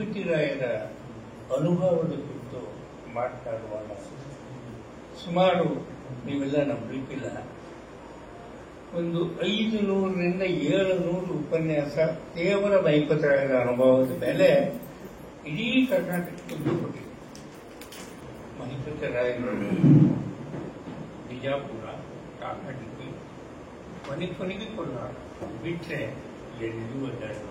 ಮಹಿಪತಿ ರಾಯರ ಅನುಭವದ ಕುರಿತು ಮಾತನಾಡುವಾಗ ಸುಮಾರು ನೀವೆಲ್ಲ ನಂಬಲಿಕ್ಕಿಲ್ಲ, ಒಂದು 500ರಿಂದ 700 ಉಪನ್ಯಾಸ ಕೇವಲ ಮಹಿಪತಿ ರಾಯರ ಅನುಭವದ ಮೇಲೆ ಇಡೀ ಕರ್ನಾಟಕಕ್ಕೆ ಕೊಟ್ಟಿದೆ. ಮಹಿಪತಿ ರಾಯರು ಬಿಜಾಪುರ, ಕಾಕಟಗಿ, ಕೊನೆಗೆ ಕೊಲ್ಲಾರ ಬಿಟ್ಟರೆ ಎಲ್ಲೂ ಅಡ್ಡಾಡಿಲ್ಲ.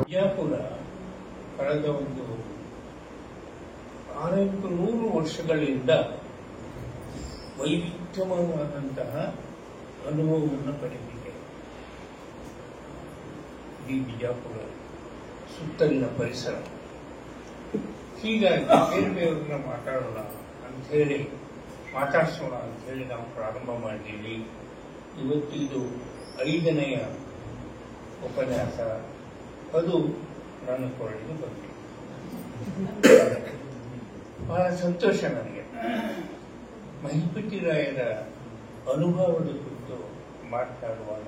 ಬಿಜಾಪುರ ಕಳೆದ ಒಂದು 600 ವರ್ಷಗಳಿಂದ ವೈವಿಧ್ಯಮಯವಾದಂತಹ ಅನುಭವವನ್ನು ಪಡೆದಿದೆ. ಈ ಬಿಜಾಪುರ ಸುತ್ತಲಿನ ಪರಿಸರ. ಹೀಗಾಗಿ ಬೇರೆ ಬೇರೆಯವ್ರನ್ನ ಮಾತಾಡೋಣ ಮಾತಾಡ್ಸೋಣ ಅಂತ ಹೇಳಿ ನಾವು ಪ್ರಾರಂಭ ಮಾಡಿದ್ದೀವಿ. ಇವತ್ತಿದು 5ನೆಯ ಉಪನ್ಯಾಸ. ಅದು ನನ್ನ ಕೊರಳಿಗೆ ಬಂದಿದೆ. ಬಹಳ ಸಂತೋಷ ನನಗೆ. ಮಹಿಪತಿ ರಾಯರ ಅನುಭವದ ಕುರಿತು ಮಾತನಾಡುವಾಗ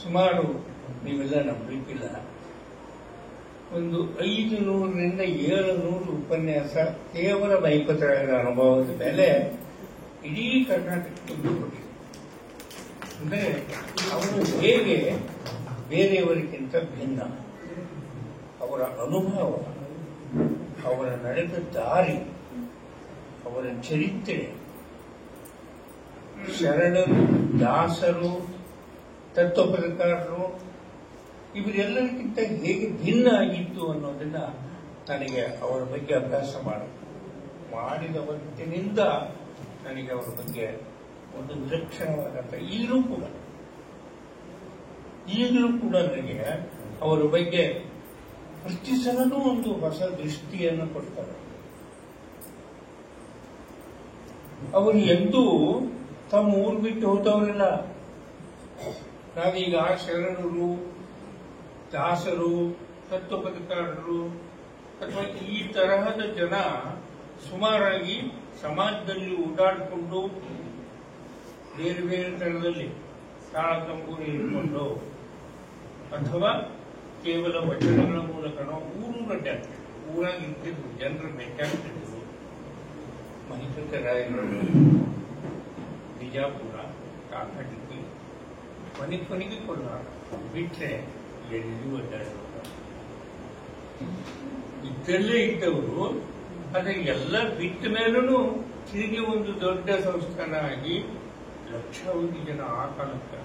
ಸುಮಾರು ನೀವೆಲ್ಲ ನಂಬಲಿಕ್ಕಿಲ್ಲ, ಒಂದು 500ರಿಂದ 700 ಉಪನ್ಯಾಸ ಕೇವಲ ಮಹಿಪತಿ ರಾಯರ ಅನುಭವದ ಮೇಲೆ ಇಡೀ ಕರ್ನಾಟಕಕ್ಕೆ ಕೊಟ್ಟಿದೆ. ಅಂದರೆ ಅವರು ಹೇಗೆ ಬೇರೆಯವರಿಗಿಂತ ಭಿನ್ನ, ಅವರ ಅನುಭವ, ಅವರ ನಡೆದ ದಾರಿ, ಅವರ ಚರಿತ್ರೆ, ಶರಣರು, ದಾಸರು, ತತ್ವಪದಕಾರರು ಇವರೆಲ್ಲರಿಗಿಂತ ಹೇಗೆ ಭಿನ್ನ ಆಗಿತ್ತು ಅನ್ನೋದನ್ನ ನನಗೆ ಅವರ ಬಗ್ಗೆ ಅಭ್ಯಾಸ ಮಾಡಿದವತ್ತಿನಿಂದ ನನಗೆ ಅವರ ಬಗ್ಗೆ ಒಂದು ವಿಲಕ್ಷಣವಾದಂಥ ಈಗಲೂ ಕೂಡ ನನಗೆ ಅವರ ಬಗ್ಗೆ ಪ್ರತಿ ಸಲನೂ ಒಂದು ಹೊಸ ದೃಷ್ಟಿಯನ್ನು ಕೊಡ್ತಾರೆ. ಅವರು ಎಂದೂ ತಮ್ಮ ಊರು ಬಿಟ್ಟು ಹೋದವರಿಲ್ಲ. ನಾವೀಗ ಶರಣರು, ದಾಸರು, ತತ್ವಪದಕಾರರು ಅಥವಾ ಈ ತರಹದ ಜನ ಸುಮಾರಾಗಿ ಸಮಾಜದಲ್ಲಿ ಓಡಾಡಿಕೊಂಡು ಬೇರೆ ಬೇರೆ ತರದಲ್ಲಿ ತಾಳ ತಂಬೂರಿ ಇಟ್ಕೊಂಡು ಅಥವಾ ಕೇವಲ ವಚನಗಳ ಮೂಲಕನೋ ಊರಾಗಿರ್ತಿದ್ರು, ಜನರ ಬೇಕಾಗ್ತಿದ್ರು. ಮಹಿಪತಿ ರಾಯರು ಬಿಜಾಪುರ, ಕಾಕಟಗಿ, ಕೊನೆಗೆ ಕೊಲ್ಲಾರ ಬಿಟ್ಟರೆ ಎಲ್ಲೂ ಅಡ್ಡಾಡಿಲ್ಲ. ಇದ್ದಲ್ಲೇ ಇದ್ದವರು, ಆದರೆ ಎಲ್ಲ ಬಿಟ್ಟ ಮೇಲೂ ತಿರುಗಿ ಒಂದು ದೊಡ್ಡ ಸಂಸ್ಥಾನ ಆಗಿ ಲಕ್ಷಾವಧಿ ಜನ ಆ ಕಾಲಕ್ಕೆ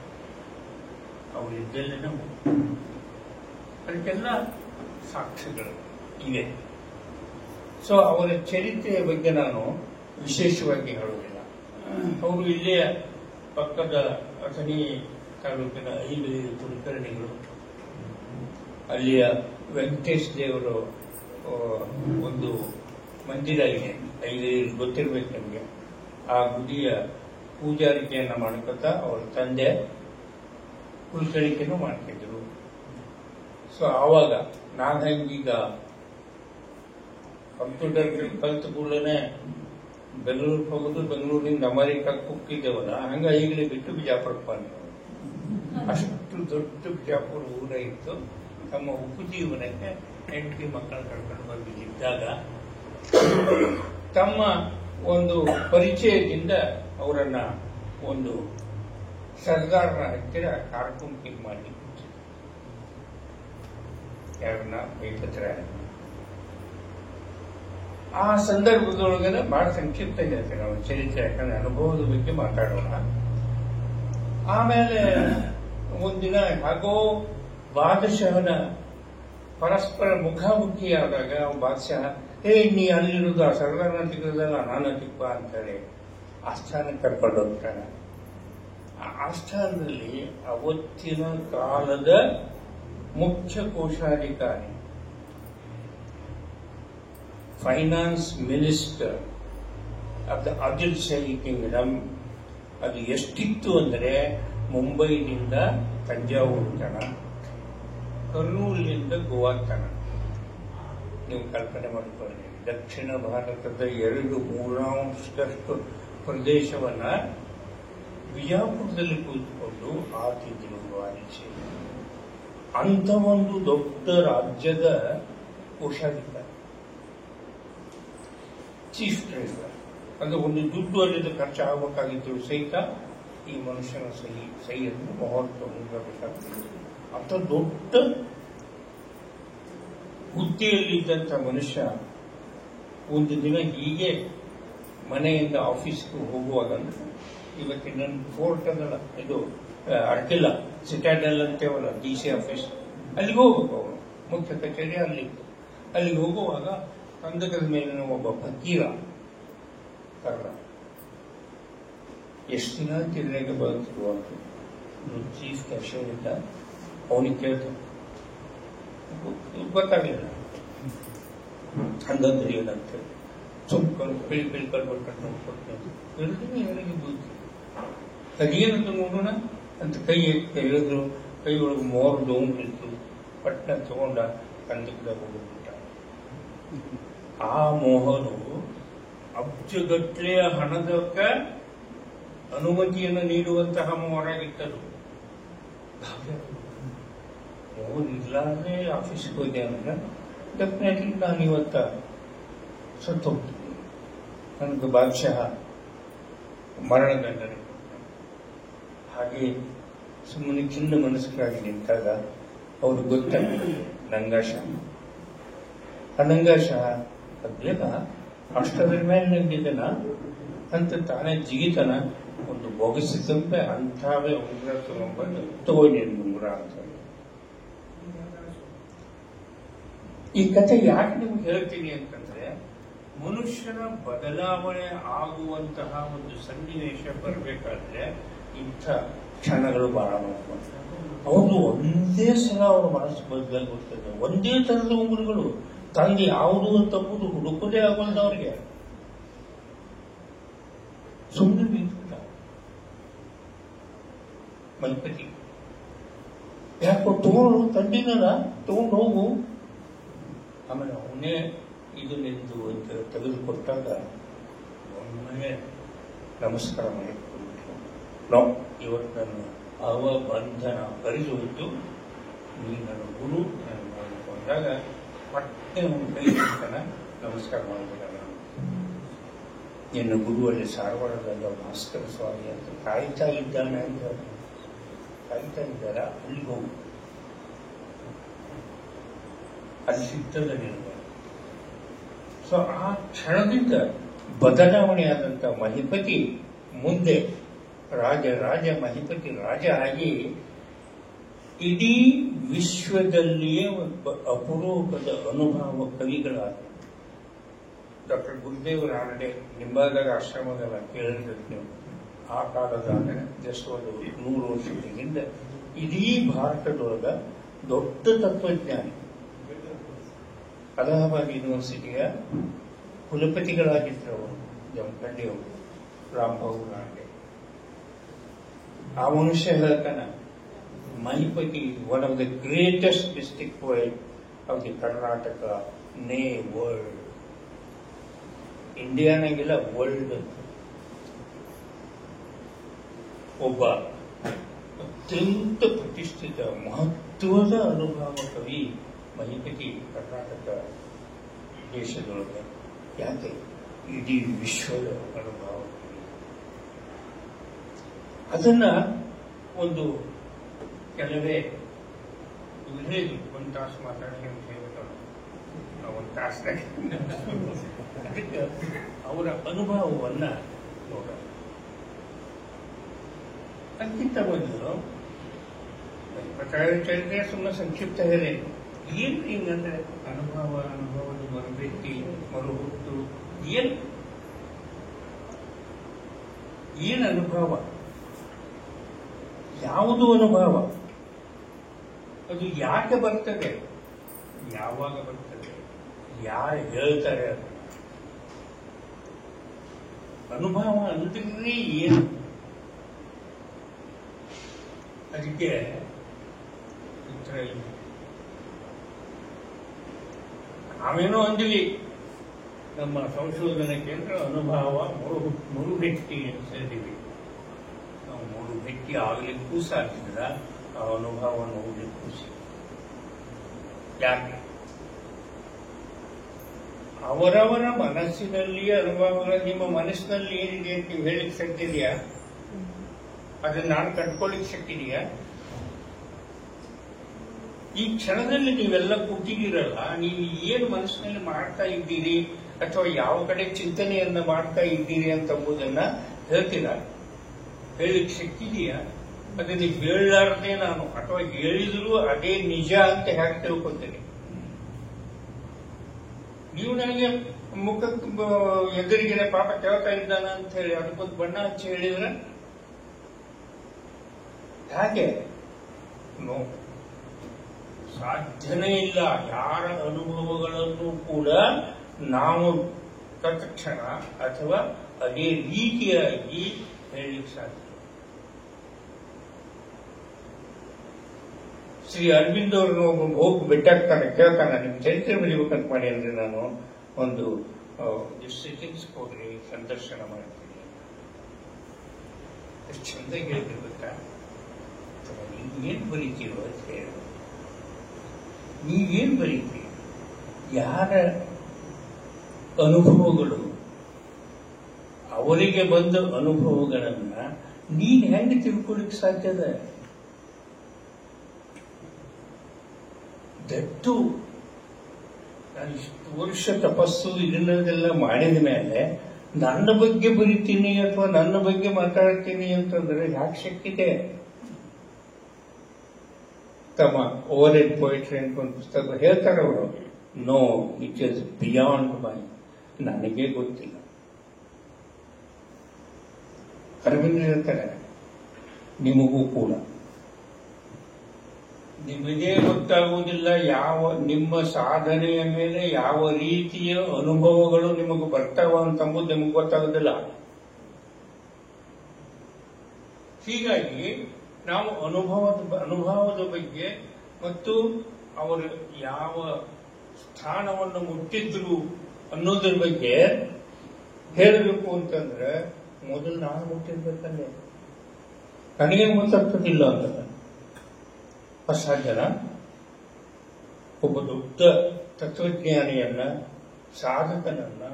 ಅವರಿದ್ದಲ್ಲೇ ಅದಕ್ಕೆಲ್ಲ ಸಾಕ್ಷ್ಯಗಳು ಇವೆ. ಸೊ ಅವರ ಚರಿತ್ರೆಯ ಬಗ್ಗೆ ನಾನು ವಿಶೇಷವಾಗಿ ಹೇಳುವುದಿಲ್ಲ. ಅವರು ಇಲ್ಲಿಯ ಪಕ್ಕದ ಅಥಣಿ ತಾಲೂಕಿನ 5 ಕುಲಕರ್ಣಿಗಳು, ಅಲ್ಲಿಯ ವೆಂಕಟೇಶ್ ದೇವರು ಒಂದು ಮಂದಿರ ಇದೆ, 5 ಗೊತ್ತಿರಬೇಕು ನಮಗೆ. ಆ ಗುಡಿಯ ಪೂಜಾರಿಕೆಯನ್ನು ಮಾಡ್ಕೊತಾ ಅವರ ತಂದೆ ಕುಲಕರ್ಣಿಕೆನೂ ಮಾಡ್ತಿದ್ರು. ಸೊ ಆವಾಗ ನಾನು ಹೆಂಗೀಗ ಕಂಪ್ಯೂಟರ್ ಕಲ್ತ ಕೂಡಲೇ ಬೆಂಗಳೂರಿಗೆ ಹೋಗೋದು, ಬೆಂಗಳೂರಿನಿಂದ ಅಮೆರಿಕಕ್ಕೆ ಹೋಗ್ತಿದ್ದೇವಲ್ಲ, ಹಂಗ ಈಗಲೇ ಬಿಟ್ಟು ಬಿಜಾಪುರಕ್ಕೆ ಬಂದ. ಅಷ್ಟು ದೊಡ್ಡ ಬಿಜಾಪುರ ಊರ ಇತ್ತು. ತಮ್ಮ ಉಪಜೀವನಕ್ಕೆ ಹೆಂಡತಿ ಮಕ್ಕಳ ಕರ್ಕೊಂಡು ಬಂದಿದ್ದಾಗ ತಮ್ಮ ಒಂದು ಪರಿಚಯದಿಂದ ಅವರನ್ನ ಒಂದು ಸರ್ದಾರನ ಹತ್ತಿರ ಕಾರ್ಕುಂಕಿಗೆ ಮಾಡಿ ಯಾರನ್ನ ಮಹಿಪತಿ ರಾಯ. ಆ ಸಂದರ್ಭದೊಳಗಡೆ ಬಹಳ ಸಂಕ್ಷಿಪ್ತ ಹೇಳ್ತೇನೆ ಅವರ ಚರಿತ್ರೆ, ಯಾಕಂದ್ರೆ ಅನುಭವದ ಬಗ್ಗೆ ಮಾತಾಡೋಣ. ಆಮೇಲೆ ಒಂದಿನ ಹಾಗೋ ಬಾದಶಾಹನ ಪರಸ್ಪರ ಮುಖಾಮುಖಿಯಾದಾಗ ಬಾದಶಾಹ, ನೀ ಅಲ್ಲಿರುವುದು ಆ ಸರ್ದಾರನ ತಿಕ್ಕದಲ್ಲ, ನಾನು ತಿಕ್ಕ ಅಂತೇಳಿ ಆಸ್ಥಾನಕ್ಕೆ ಕರ್ಕೊಂಡು ಹೋಗ್ತಾನೆ. ಆ ಆಸ್ಥಾನದಲ್ಲಿ ಅವತ್ತಿನ ಕಾಲದ ಮುಖ್ಯ ಕೋಶಾಧಿಕಾರಿ, finance minister of the Adil Shahi kingdom, ಅದು ಎಷ್ಟಿತ್ತು ಅಂದರೆ ಮುಂಬೈನಿಂದ ತಂಜಾವೂರು ತನ, ಕರ್ನೂಲಿನಿಂದ ಗೋವಾ ತನ. ನೀವು ಕಲ್ಪನೆ ಮಾಡಿಕೊಳ್ಳಿ, ದಕ್ಷಿಣ ಭಾರತದ 2/3 ಪ್ರದೇಶವನ್ನ ಬಿಜಾಪುರದಲ್ಲಿ ಕೂತ್ಕೊಂಡು ಆತಿದ್ರು ವಾಣಿಜ್ಯ. ಅಂತ ಒಂದು ದೊಡ್ಡ ರಾಜ್ಯದ ಕೋಶಾಧಿಕಾರಿ, ಚೀಫ್ ಟ್ರೆಜರರ್. ಅಂದ್ರೆ ಒಂದು ದುಡ್ಡು ಅಲ್ಲಿಂದ ಖರ್ಚು ಆಗಬೇಕಾಗಿದ್ರು ಸಹಿತ ಈ ಮನುಷ್ಯನ ಸಹಿಯನ್ನು ಮುಹೂರ್ತ ಮುಂದಾಗಬೇಕಾಗ್ತದೆ. ಅಂತ ದೊಡ್ಡ ಹುದ್ದೆಯಲ್ಲಿದ್ದಂಥ ಮನುಷ್ಯ ಒಂದು ದಿನ ಹೀಗೆ ಮನೆಯಿಂದ ಆಫೀಸ್ಗೆ ಹೋಗುವಾಗ, ಇವತ್ತಿನ ಫೋರ್ಟ್ ಅದಲ್ಲ, ಇದು ಅಡ್ಡಿಲ್ಲ, ಸಿಟಾಡೆಲ್ ಅಂತೇವಲ್ಲ, DC ಆಫೀಸ್, ಅಲ್ಲಿಗೆ ಹೋಗ್ಬೇಕು. ಅವನು ಮುಖ್ಯ ಕಚೇರಿ ಅಲ್ಲಿತ್ತು. ಅಲ್ಲಿಗೆ ಹೋಗುವಾಗ ಕಂದಕದ ಮೇಲಿನ ಒಬ್ಬ ಫಕೀರ ಕರ್ರ, ಎಷ್ಟು ದಿನ ತಿರುಗಿ ಬರುತ್ತಿರುವ ಚೀಫ್ ಕ್ಯಾಶಿಯರ್ ಇದ್ದ. ಅವನಿಗೆ ಕೇಳ್ತ, ಗೊತ್ತಾಗಲಿಲ್ಲ ಹಂಗಂದ್ರೆ ಏನಂತೇಳಿ ಸುಮ್ಕೊಂಡು ಬಿಳಿ ಕಲ್ಬಿಟ್ಟು ನೋಡ್ಕೊಡ್ತೇನೆ. ಹೇಳಿಗೆ ಬುದ್ಧಿ ಅದೇನಂತ ನೋಡೋಣ ಅಂತ ಕೈ ಹೇಳಿದ್ರು. ಕೈ ಒಳಗೆ 3 ದೋಂಗಿತ್ತು. ಪಟ್ನ ತಗೊಂಡ ಕಂದಕದ ಹೋಗ್ಬಿಟ್ಟ. ಆ ಮೋಹನು ಅಬ್ಜಗಟ್ಲೆಯ ಹಣದಕ್ಕ ಅನುಮತಿಯನ್ನು ನೀಡುವಂತಹ ಮೋಹರಾಗಿತ್ತದು. ಮೋಹನ್ ಇಲ್ಲಾಂದ್ರೆ ಆಫೀಸ್ಗೆ ಹೋದೆ ಅಂದ್ರೆ ಡೆಫಿನೆಟ್ಲಿ ನಾನು ಇವತ್ತ ಸತ್ತೋಗ್ತೀನಿ. ನನಗೆ ಬಾದಶಾಹ ಮರಣದಂಡನೆ. ಹಾಗೆ ಸುಮ್ಮನೆ ಚಿನ್ನ ಮನಸ್ಕರಾಗಿ ನಿಂತಾಗ ಅವ್ರು ಗೊತ್ತಾಗ ನಂಗಾಶಾಹ. ಆ ನಂಗಾಶಾಹ ಬೇಗ ಅಷ್ಟರ ಮೇಲೆ ನಂಗಿದ್ದನ ಅಂತ ತಾನೇ ಜಿಗಿತನ ಒಂದು ಬೊಗಸಿದಂತೆ ಅಂಥವೇ ಉಂಗುರ ತಗೊಂಡ್ಬಂದು ತಗೊಂಡು ಉಂಗುರ ಅಂತ. ಈ ಕಥೆ ಯಾಕೆ ನಿಮ್ಗೆ ಹೇಳ್ತೀನಿ ಅಂತಂದ್ರೆ, ಮನುಷ್ಯನ ಬದಲಾವಣೆ ಆಗುವಂತಹ ಒಂದು ಸನ್ನಿವೇಶ ಬರಬೇಕಾದ್ರೆ ಇಂಥ ಕ್ಷಣಗಳು ಬಹಳ ಮುಖ್ಯ. ಅವರು ಒಂದೇ ಸಲ ಅವರ ಮನಸ್ಸು ಬದಲಾಗಿ ಬರ್ತದೆ. ಒಂದೇ ತರದ ಉಂಗುರಗಳು ತಂದೆ ಯಾವುದು ಅಂತಂಬುದು ಹುಡುಕುದೇ ಆಗೋದು ಅವ್ರಿಗೆ. ಸುಮ್ಮನೆ ಬೀಳ್ತ ಮಲ್ಪತಿ ಯಾಕೋ ತಗೊಂಡು ತಂದಿನ ತಗೊಂಡು ಹೋಗು. ಆಮೇಲೆ ಅವನೇ ಇದು ನಿಂದು ಅಂತ ತೆಗೆದುಕೊಟ್ಟಾಗ ಒಮ್ಮೆ ನಮಸ್ಕಾರ ಮಾಡಿಕೊಳ್ಬಿಟ್ಟು, ನಾವು ಇವತ್ತು ನನ್ನ ಅವಬಂಧನ ಹರಿದು ನೀನು ನನ್ನ ಗುರು ನಾನು ಮಾಡಿಕೊಂಡಾಗ ಮತ್ತೆ ಅವನ ಕೈ ಹಿಡ್ತಾನ, ನಮಸ್ಕಾರ ಮಾಡಿಬಿಟ್ಟ. ನಿನ್ನ ಗುರುವಲ್ಲಿ ಸಾರವಾಡದ ಭಾಸ್ಕರ ಸ್ವಾಮಿ ಅಂತ ಕಾಯ್ತಾ ಇದ್ದಾನೆ ಅಂತ ಕಾಯ್ತಾ ಇದ್ದಾರ, ಅಲ್ಲಿಗೆ ಹೋಗು, ಅಲ್ಲಿ ಸಿಗ್ತದ ನಿನಗೆ. ಸೊ ಆ ಕ್ಷಣದಿಂದ ಬದಲಾವಣೆಯಾದಂಥ ಮಹಿಪತಿ ಮುಂದೆ ರಾಜ ಮಹಿಪತಿ ರಾಜ ಆಗಿ ಇಡೀ ವಿಶ್ವದಲ್ಲಿಯೇ ಒಬ್ಬ ಅಪರೂಪದ ಅನುಭವ ಕವಿಗಳಾದ ಡಾಕ್ಟರ್ ಗುರುದೇವ್ ರಾನಡೆ ನಿಂಬಾದಾಗ ಆಶ್ರಮದಲ್ಲ ಕೇಳಿರ್ಬೇಕು ನೀವು. ಆ ಕಾಲದಾಗ ಜಸ್ಟ್ ಒಂದು 100 ವರ್ಷದ ಹಿಂದೆ ಇಡೀ ಭಾರತದೊಳಗ ದೊಡ್ಡ ತತ್ವಜ್ಞಾನಿ, ಅಲಹಾಬಾದ್ ಯೂನಿವರ್ಸಿಟಿಯ ಕುಲಪತಿಗಳಾಗಿದ್ದರು ಅವರು, ಜಮಖಂಡಿಯವರು, ರಾಮ್ಬಾಬು ರಾನಡೆ. ಆ ಮನುಷ್ಯ ಹೇಳ್ತಾನ, Mahipati one of the greatest district poet of the Karnataka, ನೇ ವರ್ಲ್ಡ್. ಇಂಡಿಯಾನಾಗಿಲ್ಲ, ವರ್ಲ್ಡ್. ಒಬ್ಬ ಅತ್ಯಂತ ಪ್ರತಿಷ್ಠಿತ ಮಹತ್ವದ ಅನುಭವ ಕವಿ ಮಹಿಪತಿ ಕರ್ನಾಟಕ ದೇಶದೊಳಗೆ. ಯಾಕೆ? ಇಡೀ ವಿಶ್ವದ ಅನುಭವ. ಅದನ್ನ ಒಂದು ಕೆಲವೇ ಹೇಳಿ 1 ತಾಸು ಮಾತಾಡಿ ಅಂತ ಹೇಳ್ತಾರೆ. ನಾವು 1 ತಾಸ್ನಾಗ ಅದಕ್ಕೆ ಅವರ ಅನುಭವವನ್ನ ನೋಡ. ಅದಕ್ಕಿಂತ ಮೊದಲು ಚರಿತ್ರೆ ಸುಮ್ಮನೆ ಸಂಕ್ಷಿಪ್ತ ಹೇಳಿ ಏನ್ ಹಿಂಗಂದ್ರೆ ಅನುಭವದ ಮರುಭೇಟಿ, ಮರುಹುಟ್ಟು, ಏನ್ ಅನುಭವ? ಯಾವುದು ಅನುಭವ? ಅದು ಯಾಕೆ ಬರ್ತದೆ? ಯಾವಾಗ ಬರ್ತದೆ? ಯಾರು ಹೇಳ್ತಾರೆ? ಅನುಭವ ಅಂದ್ರೆ ಏನು? ಅದಕ್ಕೆ ನಾವೇನೋ ಅಂದ್ವಿ, ನಮ್ಮ ಸಂಶೋಧನೆ ಕೇಂದ್ರ ಅನುಭವ ಮರುಭೆಟ್ಟಿ ಅಂತ ಹೇಳಿದ್ವಿ. ನಾವು ವ್ಯಕ್ತಿ ಆಗಲಿಕ್ಕೂ ಸಾಧ್ಯವಿಲ್ಲ, ಆ ಅನುಭವವನ್ನು ಹೋಗ್ಲಿಕ್ಕೂ ಯಾಕೆ? ಅವರವರ ಮನಸ್ಸಿನಲ್ಲಿ ಅನುಭವಗಳು, ನಿಮ್ಮ ಮನಸ್ಸಿನಲ್ಲಿ ಏನಿದೆ ಅಂತ ನೀವು ಹೇಳಿಕ್ ಶಕ್ತಿದೆಯಾ? ಅದನ್ನ ನಾನು ಕಂಡುಕೊಳ್ಳಿಕ್ ಶಕ್ತಿದೆಯಾ? ಈ ಕ್ಷಣದಲ್ಲಿ ನೀವೆಲ್ಲ ಕೂತಿದ್ದೀರಲ್ಲ, ನೀವು ಏನು ಮನಸ್ಸಿನಲ್ಲಿ ಮಾಡ್ತಾ ಇದ್ದೀರಿ ಅಥವಾ ಯಾವ ಕಡೆ ಚಿಂತನೆಯನ್ನ ಮಾಡ್ತಾ ಇದ್ದೀರಿ ಅಂತಂಬುದನ್ನ ಹೇಳ್ತೀರಾ? ಹೇಳಿಕ್ ಶಕ್ತಿ ಇದೆಯಾ? ಅದನ್ನ ಹೇಳಲಾರದೆ ನಾನು ಅಥವಾ ಹೇಳಿದ್ರು ಅದೇ ನಿಜ ಅಂತ ಹೇಗೆ ತಿಳ್ಕೊತೀನಿ? ನೀವು ನನಗೆ ಮುಖಕ್ಕೆ ಎದುರಿಗೆ ಪಾಪ ಕೇಳ್ತಾ ಇದ್ದಾನ ಅಂತ ಹೇಳಿ ಅದಕ್ಕೊಂದು ಬಣ್ಣ ಹಚ್ಚಿ ಹೇಳಿದ್ರೆ ಹಾಗೆ ಸಾಧ್ಯನೇ ಇಲ್ಲ. ಯಾರ ಅನುಭವಗಳನ್ನು ಕೂಡ ನಾವು ತತ್ಕ್ಷಣ ಅಥವಾ ಅದೇ ರೀತಿಯಾಗಿ ಹೇಳಲಿಕ್ಕೆ ಸಾಧ್ಯ. ಶ್ರೀ ಅರವಿಂದ್ ಅವ್ರನ್ನ ಹೋಗಿ ಬೆಟ್ಟಾಗ್ತಾನೆ, ಕೇಳ್ತಾನೆ, ನಿಮ್ ಚರಿತ್ರೆ ಬರೀಬೇಕಂತ ಮಾಡಿ ಅಂದ್ರೆ ನಾನು ಒಂದು ಸಿಟಿಂಗ್ಸ್ ಕೊಡ್ರಿ, ಸಂದರ್ಶನ ಮಾಡ್ತೀನಿ. ಎಷ್ಟು ಚಂದ ಹೇಳ್ತಿರ್ಬೇಕಾ? ನೀವೇನ್ ಬರೀತೀರೋ ಅಂತ ಹೇಳಿ, ನೀವೇನ್ ಬರೀತೀರಿ? ಯಾರ ಅನುಭವಗಳು, ಅವರಿಗೆ ಬಂದ ಅನುಭವಗಳನ್ನ ನೀನ್ ಹೆಂಗೆ ತಿಳ್ಕೊಳ್ಳಿಕ್ ಸಾಧ್ಯದ? ದಟ್ಟು ನಾನು ಇಷ್ಟು ವರ್ಷ ತಪಸ್ಸು ಇದನ್ನೆಲ್ಲ ಮಾಡಿದ ಮೇಲೆ ನನ್ನ ಬಗ್ಗೆ ಬರೀತೀನಿ ಅಥವಾ ನನ್ನ ಬಗ್ಗೆ ಮಾತಾಡ್ತೀನಿ ಅಂತಂದ್ರೆ ಯಾಕೆ ಶಕ್ತಿದೆ? ತಮ್ಮ ಓವರ್ ಎಡ್ ಪೋಯಿಟ್ರಿ ಅಂತ ಒಂದು ಪುಸ್ತಕ ಹೇಳ್ತಾರೆ ಅವರು. ನೋ, ಇಟ್ ಇಸ್ ಬಿಯಾಂಡ್ ಮೈ, ನನಗೆ ಗೊತ್ತಿಲ್ಲ. ಅರವಿಂದ್ ಹೇಳ್ತಾರೆ, ನಿಮಗೂ ಕೂಡ ನಿಮಗೆ ಗೊತ್ತಾಗುವುದಿಲ್ಲ ಯಾವ ನಿಮ್ಮ ಸಾಧನೆಯ ಮೇಲೆ ಯಾವ ರೀತಿಯ ಅನುಭವಗಳು ನಿಮಗೆ ಬರ್ತಾವ ಅಂತಂಬುದು ನಿಮಗೆ ಗೊತ್ತಾಗುದಿಲ್ಲ. ಹೀಗಾಗಿ ನಾವು ಅನುಭವದ ಬಗ್ಗೆ ಮತ್ತು ಅವರು ಯಾವ ಸ್ಥಾನವನ್ನು ಮುಟ್ಟಿದ್ರು ಅನ್ನೋದ್ರ ಬಗ್ಗೆ ಹೇಳಬೇಕು ಅಂತಂದ್ರೆ ಮೊದಲು ನಾನು ಮುಟ್ಟಿರ್ಬೇಕಲ್ಲೇ. ನನಗೆ ಗೊತ್ತಾಗ್ತದಿಲ್ಲ ಅಂತ ಅಸಾಧ್ಯನ? ಒಬ್ಬ ದೊಡ್ಡ ತತ್ವಜ್ಞಾನಿಯನ್ನ, ಸಾಧಕನನ್ನ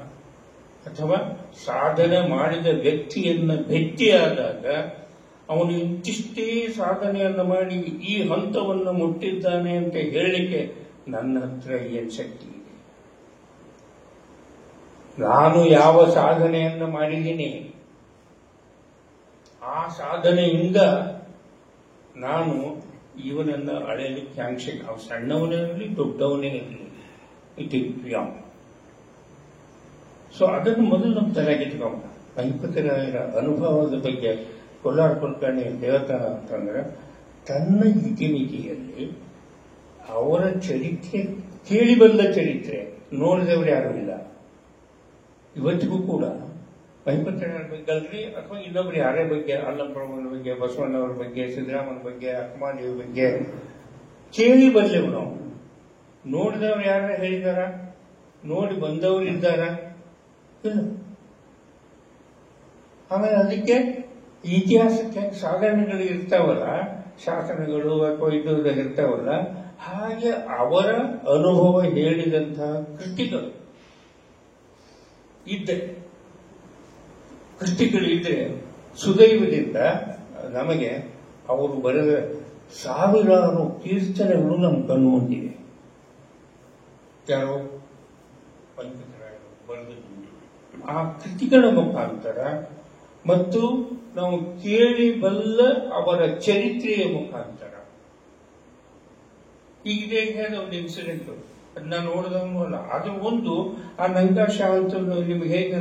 ಅಥವಾ ಸಾಧನೆ ಮಾಡಿದ ವ್ಯಕ್ತಿಯನ್ನ ಭೇಟಿಯಾದಾಗ ಅವನು ಇಂತಿಷ್ಟೇ ಸಾಧನೆಯನ್ನು ಮಾಡಿ ಈ ಹಂತವನ್ನು ಮುಟ್ಟಿದ್ದಾನೆ ಅಂತ ಹೇಳಲಿಕ್ಕೆ ನನ್ನ ಹತ್ರ ಏನ್ ಶಕ್ತಿ ಇದೆ? ನಾನು ಯಾವ ಸಾಧನೆಯನ್ನು ಮಾಡಿದ್ದೀನಿ, ಆ ಸಾಧನೆಯಿಂದ ನಾನು ಇವನನ್ನ ಅಳೆಯಲಿಕ್ಕೆ ಆಂಕ್ಷೆ, ಅವ ಸಣ್ಣವನೇ ಇರಲಿ ದೊಡ್ಡವನೇ ಇರಲಿ, ಇಟ್ ಇಸ್ ಬಿಯಾಂಡ್. ಸೊ ಅದನ್ನು ಮೊದಲು ನಮ್ಮ ತಲೆಗಿಟ್ಕೊಂಡ. ಗಣಪತಿರಾಯರ ಅನುಭವದ ಬಗ್ಗೆ ಕೊಲ್ಲಾರ ಕುಲಕರ್ಣಿ ಹೇಳ್ತಾನ ಅಂತಂದ್ರೆ, ತನ್ನ ಇತಿಮಿತಿಯಲ್ಲಿ ಅವರ ಚರಿತ್ರೆ, ಕೇಳಿ ಬಂದ ಚರಿತ್ರೆ ನೋಡಿದವರು ಯಾರೂ ಇಲ್ಲ ಇವತ್ತಿಗೂ ಕೂಡ. ಗಣಪತಿರಾಯರ ಬಗ್ಗೆ ಅಲ್ರಿ, ಅಥವಾ ಇನ್ನೊಬ್ರು ಯಾರೇ ಬಗ್ಗೆ, ಅಲ್ಲಂಪ್ರಭುವಿನ ಬಗ್ಗೆ, ಬಸವಣ್ಣವ್ರ ಬಗ್ಗೆ, ಸಿದ್ದರಾಮನ ಬಗ್ಗೆ, ಅಕ್ಕಮಾದೇವಿ ಬಗ್ಗೆ ಕೇಳಿ ಬರ್ಲೇವು ನಾವು. ನೋಡಿದವ್ರು ಯಾರ ಹೇಳಿದಾರ? ನೋಡಿ ಬಂದವರು ಇದ್ದಾರ? ಇಲ್ಲ. ಆಮೇಲೆ ಅದಕ್ಕೆ ಇತಿಹಾಸಕ್ಕೆ ಸಾಧನೆಗಳು ಇರ್ತಾವಲ್ಲ, ಶಾಸನಗಳು ಅಥವಾ ಇದು ಇರ್ತಾವಲ್ಲ, ಹಾಗೆ ಅವರ ಅನುಭವ ಹೇಳಿದಂತಹ ಕೃತಿಗಳು ಕೃತಿಗಳಿದ್ರೆ ಸುದೈವದಿಂದ ನಮಗೆ ಅವರು ಬರೆದ ಸಾವಿರಾರು ಕೀರ್ತನೆಗಳು ನಮ್ಮ ಕಣ್ಣು ಮುಂದಿವೆ. ಯಾರೋ ಪಂಚರಾಯರು ಬರೆದದ್ದು ಆ ಕೃತಿಗಳ ಮುಖಾಂತರ ಮತ್ತು ನಾವು ಕೇಳಿ ಬಲ್ಲ ಅವರ ಚರಿತ್ರೆಯ ಮುಖಾಂತರ. ಈಗ ಹೇಳ ಒಂದು ಇನ್ಸಿಡೆಂಟ್ ಅದನ್ನ ನೋಡಿದವನು ಅಲ್ಲ, ಅದು ಒಂದು ಆ ನಂಗಾಶ ಅಂತ ನಿಮ್ಗೆ ಹೇಗ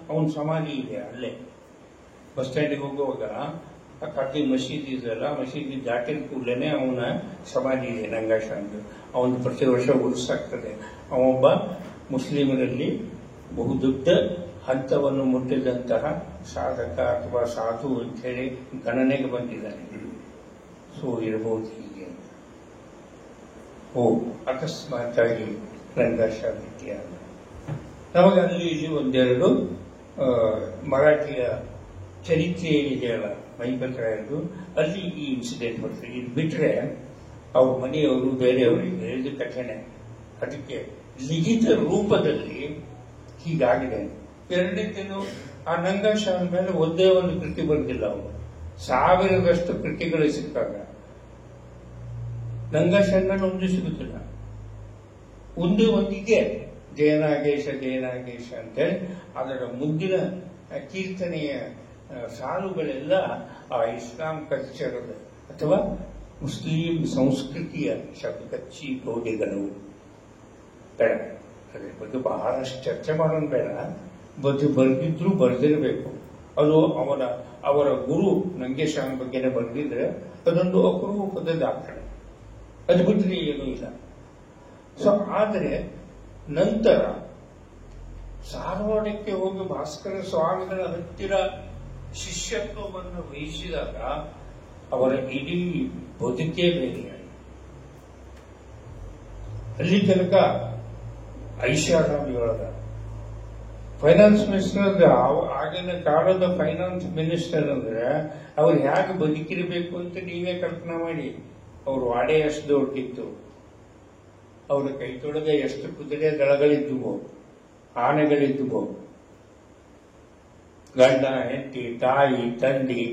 ಅವನ ಸಮಾಧಿ ಇದೆ ಅಲ್ಲೇ ಬಸ್ ಸ್ಟ್ಯಾಂಡಿಗೆ ಹೋಗುವಾಗ ಆ ಕಟ್ಟಿ ಮಸೀದಿ ಇದೆಯಲ್ಲ, ಮಸೀದಿ ದಾಟಿದ ಕೂಡಲೇ ಅವನ ಸಮಾಧಿ ಇದೆ ನಂಗಾಶ ಅಂತ. ಅವನು ಪ್ರತಿ ವರ್ಷ ಉರುಸಾಗ್ತದೆ. ಅವೊಬ್ಬ ಮುಸ್ಲಿಮರಲ್ಲಿ ಬಹುದೊಡ್ಡ ಹಂತವನ್ನು ಮುಟ್ಟಿದಂತಹ ಸಾಧಕ ಅಥವಾ ಸಾಧು ಅಂತ ಹೇಳಿ ಗಣನೆಗೆ ಬಂದಿದ್ದಾನೆ. ಸೊ ಇರಬಹುದು ಹೀಗೆ. ಅಕಸ್ಮಾತ್ ಆಗಿ ರಂಗಾಶ ಭೇಟಿಯಾದ ನಮಗೆ ಅಲ್ಲಿ ಇಲ್ಲಿ ಒಂದೆರಡು ಮರಾಠಿಯ ಚರಿತ್ರೆ ಇದೆಯಲ್ಲ ಮೈಪತರಾಯರು, ಅಲ್ಲಿ ಈ ಇನ್ಸಿಡೆಂಟ್ ಬರ್ತದೆ. ಇದು ಬಿಟ್ಟರೆ ಅವ್ರ ಮನೆಯವರು ಬೇರೆಯವರಿಗೆ ಹೇಳಿದ ಕಥೆನೆ. ಅದಕ್ಕೆ ಲಿಖಿತ ರೂಪದಲ್ಲಿ ಹೀಗಾಗಿದೆ. ಎರಡನೇದೇನು, ಆ ನಂಗಾಶಾನ ಮೇಲೆ ಒಂದೇ ಒಂದು ಕೃತಿ ಬರೆದಿಲ್ಲ ಅವರು. 1000ದಷ್ಟು ಕೃತಿಗಳು ಸಿಕ್ಕಾಗ ನಂಗಾಶಾನ ಮೇಲೆ ಒಂದು ಸಿಗುತ್ತಿಲ್ಲ. ಒಂದೇ ಒಂದಿದೆ, ಜಯನಾಗೇಶ ಜಯನಾಗೇಶ ಅಂತೇಳಿ. ಅದರ ಮುಂದಿನ ಕೀರ್ತನೆಯ ಸಾಲುಗಳೆಲ್ಲ ಆ ಇಸ್ಲಾಂ ಕಲ್ಚರದ ಅಥವಾ ಮುಸ್ಲಿಂ ಸಂಸ್ಕೃತಿಯ ಶಬ್ದಕಚ್ಚಿ ಗೋಡೆಗಳು. ಬೇಡ, ಅದ್ರ ಬಗ್ಗೆ ಬಹಳಷ್ಟು ಚರ್ಚೆ ಮಾಡೋಣ ಬೇಡ. ಬರೆದಿದ್ರು ಬರೆದಿರಬೇಕು. ಅದು ಅವರ ಗುರು ನಂಗೇಶಾನ ಬಗ್ಗೆನೇ ಬರೆದಿದ್ರೆ ಅದೊಂದು ಅಪರೂಪದ ದಾಖಲೆ. ಅದು ಬಿಟ್ಟರೆ ಏನೂ ಇಲ್ಲ. ಸೊ ಆದರೆ ನಂತರ ಧಾರವಾಡಕ್ಕೆ ಹೋಗಿ ಭಾಸ್ಕರ ಸ್ವಾಮಿಗಳ ಹತ್ತಿರ ಶಿಷ್ಯತ್ವವನ್ನು ವಹಿಸಿದಾಗ ಅವರ ಇಡೀ ಬದುಕೇ ಬೇರೆಯಾಗಿದೆ. ಅಲ್ಲಿ ತನಕ ಐಷಾರಾಮಿಗಳದ ಫೈನಾನ್ಸ್ ಮಿನಿಸ್ಟರ್, ಆಗಿನ ಕಾಲದ ಫೈನಾನ್ಸ್ ಮಿನಿಸ್ಟರ್ ಅಂದ್ರೆ ಅವ್ರು ಹೇಗೆ ಬದುಕಿರಬೇಕು ಅಂತ ನೀವೇ ಕಲ್ಪನಾ ಮಾಡಿ. ಅವ್ರ ವಾಡೆ ಎಷ್ಟು ದೊಡ್ಡಿತ್ತು, ಅವರ ಕೈ ತೊಳೆದ ಎಷ್ಟು ಕುದುರೆ ದಳಗಳಿದ್ದುವೋ, ಆನೆಗಳಿದ್ದುವೋ, ಗಂಡ ಹೆಂಡತಿ ತಾಯಿ ತಂದಿ.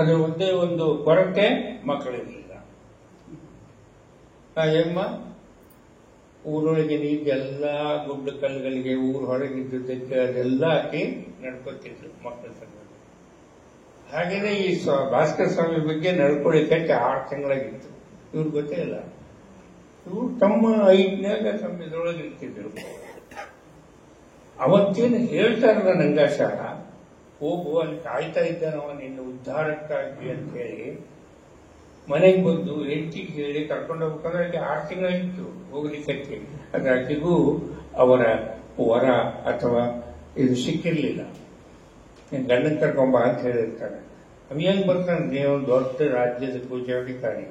ಅದು ಒಂದೇ ಒಂದು ಕೊರತೆ, ಮಕ್ಕಳಿರಲಿಲ್ಲ. ಆ ಎಮ್ಮ ಊರೊಳಗೆ ನೀಗೆಲ್ಲ ಗುಡ್ಡ ಕಲ್ಲುಗಳಿಗೆ, ಊರ ಹೊರಗಿದ್ದಕ್ಕೆ ಅದೆಲ್ಲ ಹಾಕಿ ನಡ್ಕೊತಿದ್ರು ಮಕ್ಕಳ ಸಂಗಡ. ಹಾಗೇನೆ ಈ ಭಾಸ್ಕರ ಸ್ವಾಮಿ ಬಗ್ಗೆ ನಡ್ಕೊಳ್ಳಿಕ್ಕೆ 6 ತಿಂಗಳಾಗಿತ್ತು. ಇವ್ರು ಗೊತ್ತೇ ಇಲ್ಲ. ಇವ್ರು ತಮ್ಮ 5ನ್ಯಾಗ ತಮ್ಮ ಇದ್ರೊಳಗೆ ಇರ್ತಿದ್ರು. ಅವತ್ತೇನು ಹೇಳ್ತಾರಲ್ಲ ನಂಗಾಶಾನ, ಹೋಗು ಅಲ್ಲಿ ಕಾಯ್ತಾ ಇದ್ದಾನವ ನಿನ್ನ ಉದ್ಧಾರಕ್ಕಾಗಿ ಅಂತ ಹೇಳಿ ಮನೆಗೆ ಬಂದು ಹೆಂಡತಿಗೆ ಹೇಳಿ ಕರ್ಕೊಂಡು ಹೋಗ್ಬೇಕಂದ್ರೆ ಆಕೆ 6 ತಿಂಗಳಾಗಿತ್ತು ಹೋಗ್ಲಿಕ್ಕೆ. ಅದ್ರ ಆಕೆಗೂ ಅವರ ವರ ಅಥವಾ ಇದು ಸಿಕ್ಕಿರ್ಲಿಲ್ಲ. ಗಂಡನ್ ಕರ್ಕೊಂಬ ಅಂತ ಹೇಳಿರ್ತಾರೆ. ಅವ್ ಹೆಂಗ್ ಬರ್ತಾನೆ, ನೀವು ದೊಡ್ಡ ರಾಜ್ಯದ ಪೂಜಾಧಿಕಾರಿ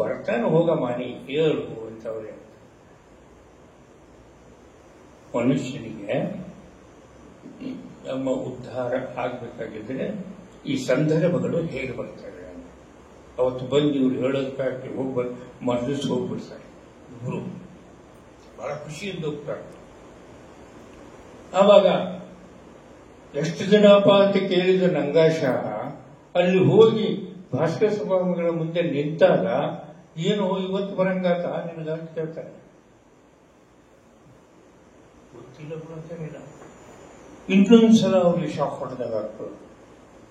ಬರ್ತಾನೆ, ಹೋಗಮ್ಮ ನೀ ಹೇಳು ಅಂತ ಅವ್ರೆ. ಮನುಷ್ಯನಿಗೆ ನಮ್ಮ ಉದ್ಧಾರ ಆಗ್ಬೇಕಾಗಿದ್ರೆ ಈ ಸಂದರ್ಭಗಳು ಹೇಗೆ ಬರ್ತಾರೆ. ಅವತ್ತು ಬಂದು ಇವ್ರು ಹೇಳೋದಕ್ಕಾಗಿ ಮರ್ದಿಸ್ ಹೋಗ್ಬಿಡ್ತಾರೆ. ಗುರು ಬಹಳ ಖುಷಿಯಿಂದ ಹೋಗ್ತಾರೆ. ಆವಾಗ ಎಷ್ಟು ಜನಪ್ಪ ಅಂತ ಕೇಳಿದ ನಂಗಾಶಾಹ ಅಲ್ಲಿ ಹೋಗಿ ಭಾಸ್ಕರ ಸ್ವಾಮಿಗಳ ಮುಂದೆ ನಿಂತಾಗ, ಏನು ಇವತ್ತು ಬರಂಗಾತ ನಿನಗಂತ ಕೇಳ್ತಾರೆ. ಗೊತ್ತಿಲ್ಲ ಬಿಡೋಲ್ಲ. ಇನ್ನೊಂದ್ಸಲ ಅವ್ರಿಗೆ ಶಾಕ್ ಹೊಡೆದಾಗ ಆಗ್ತದೆ.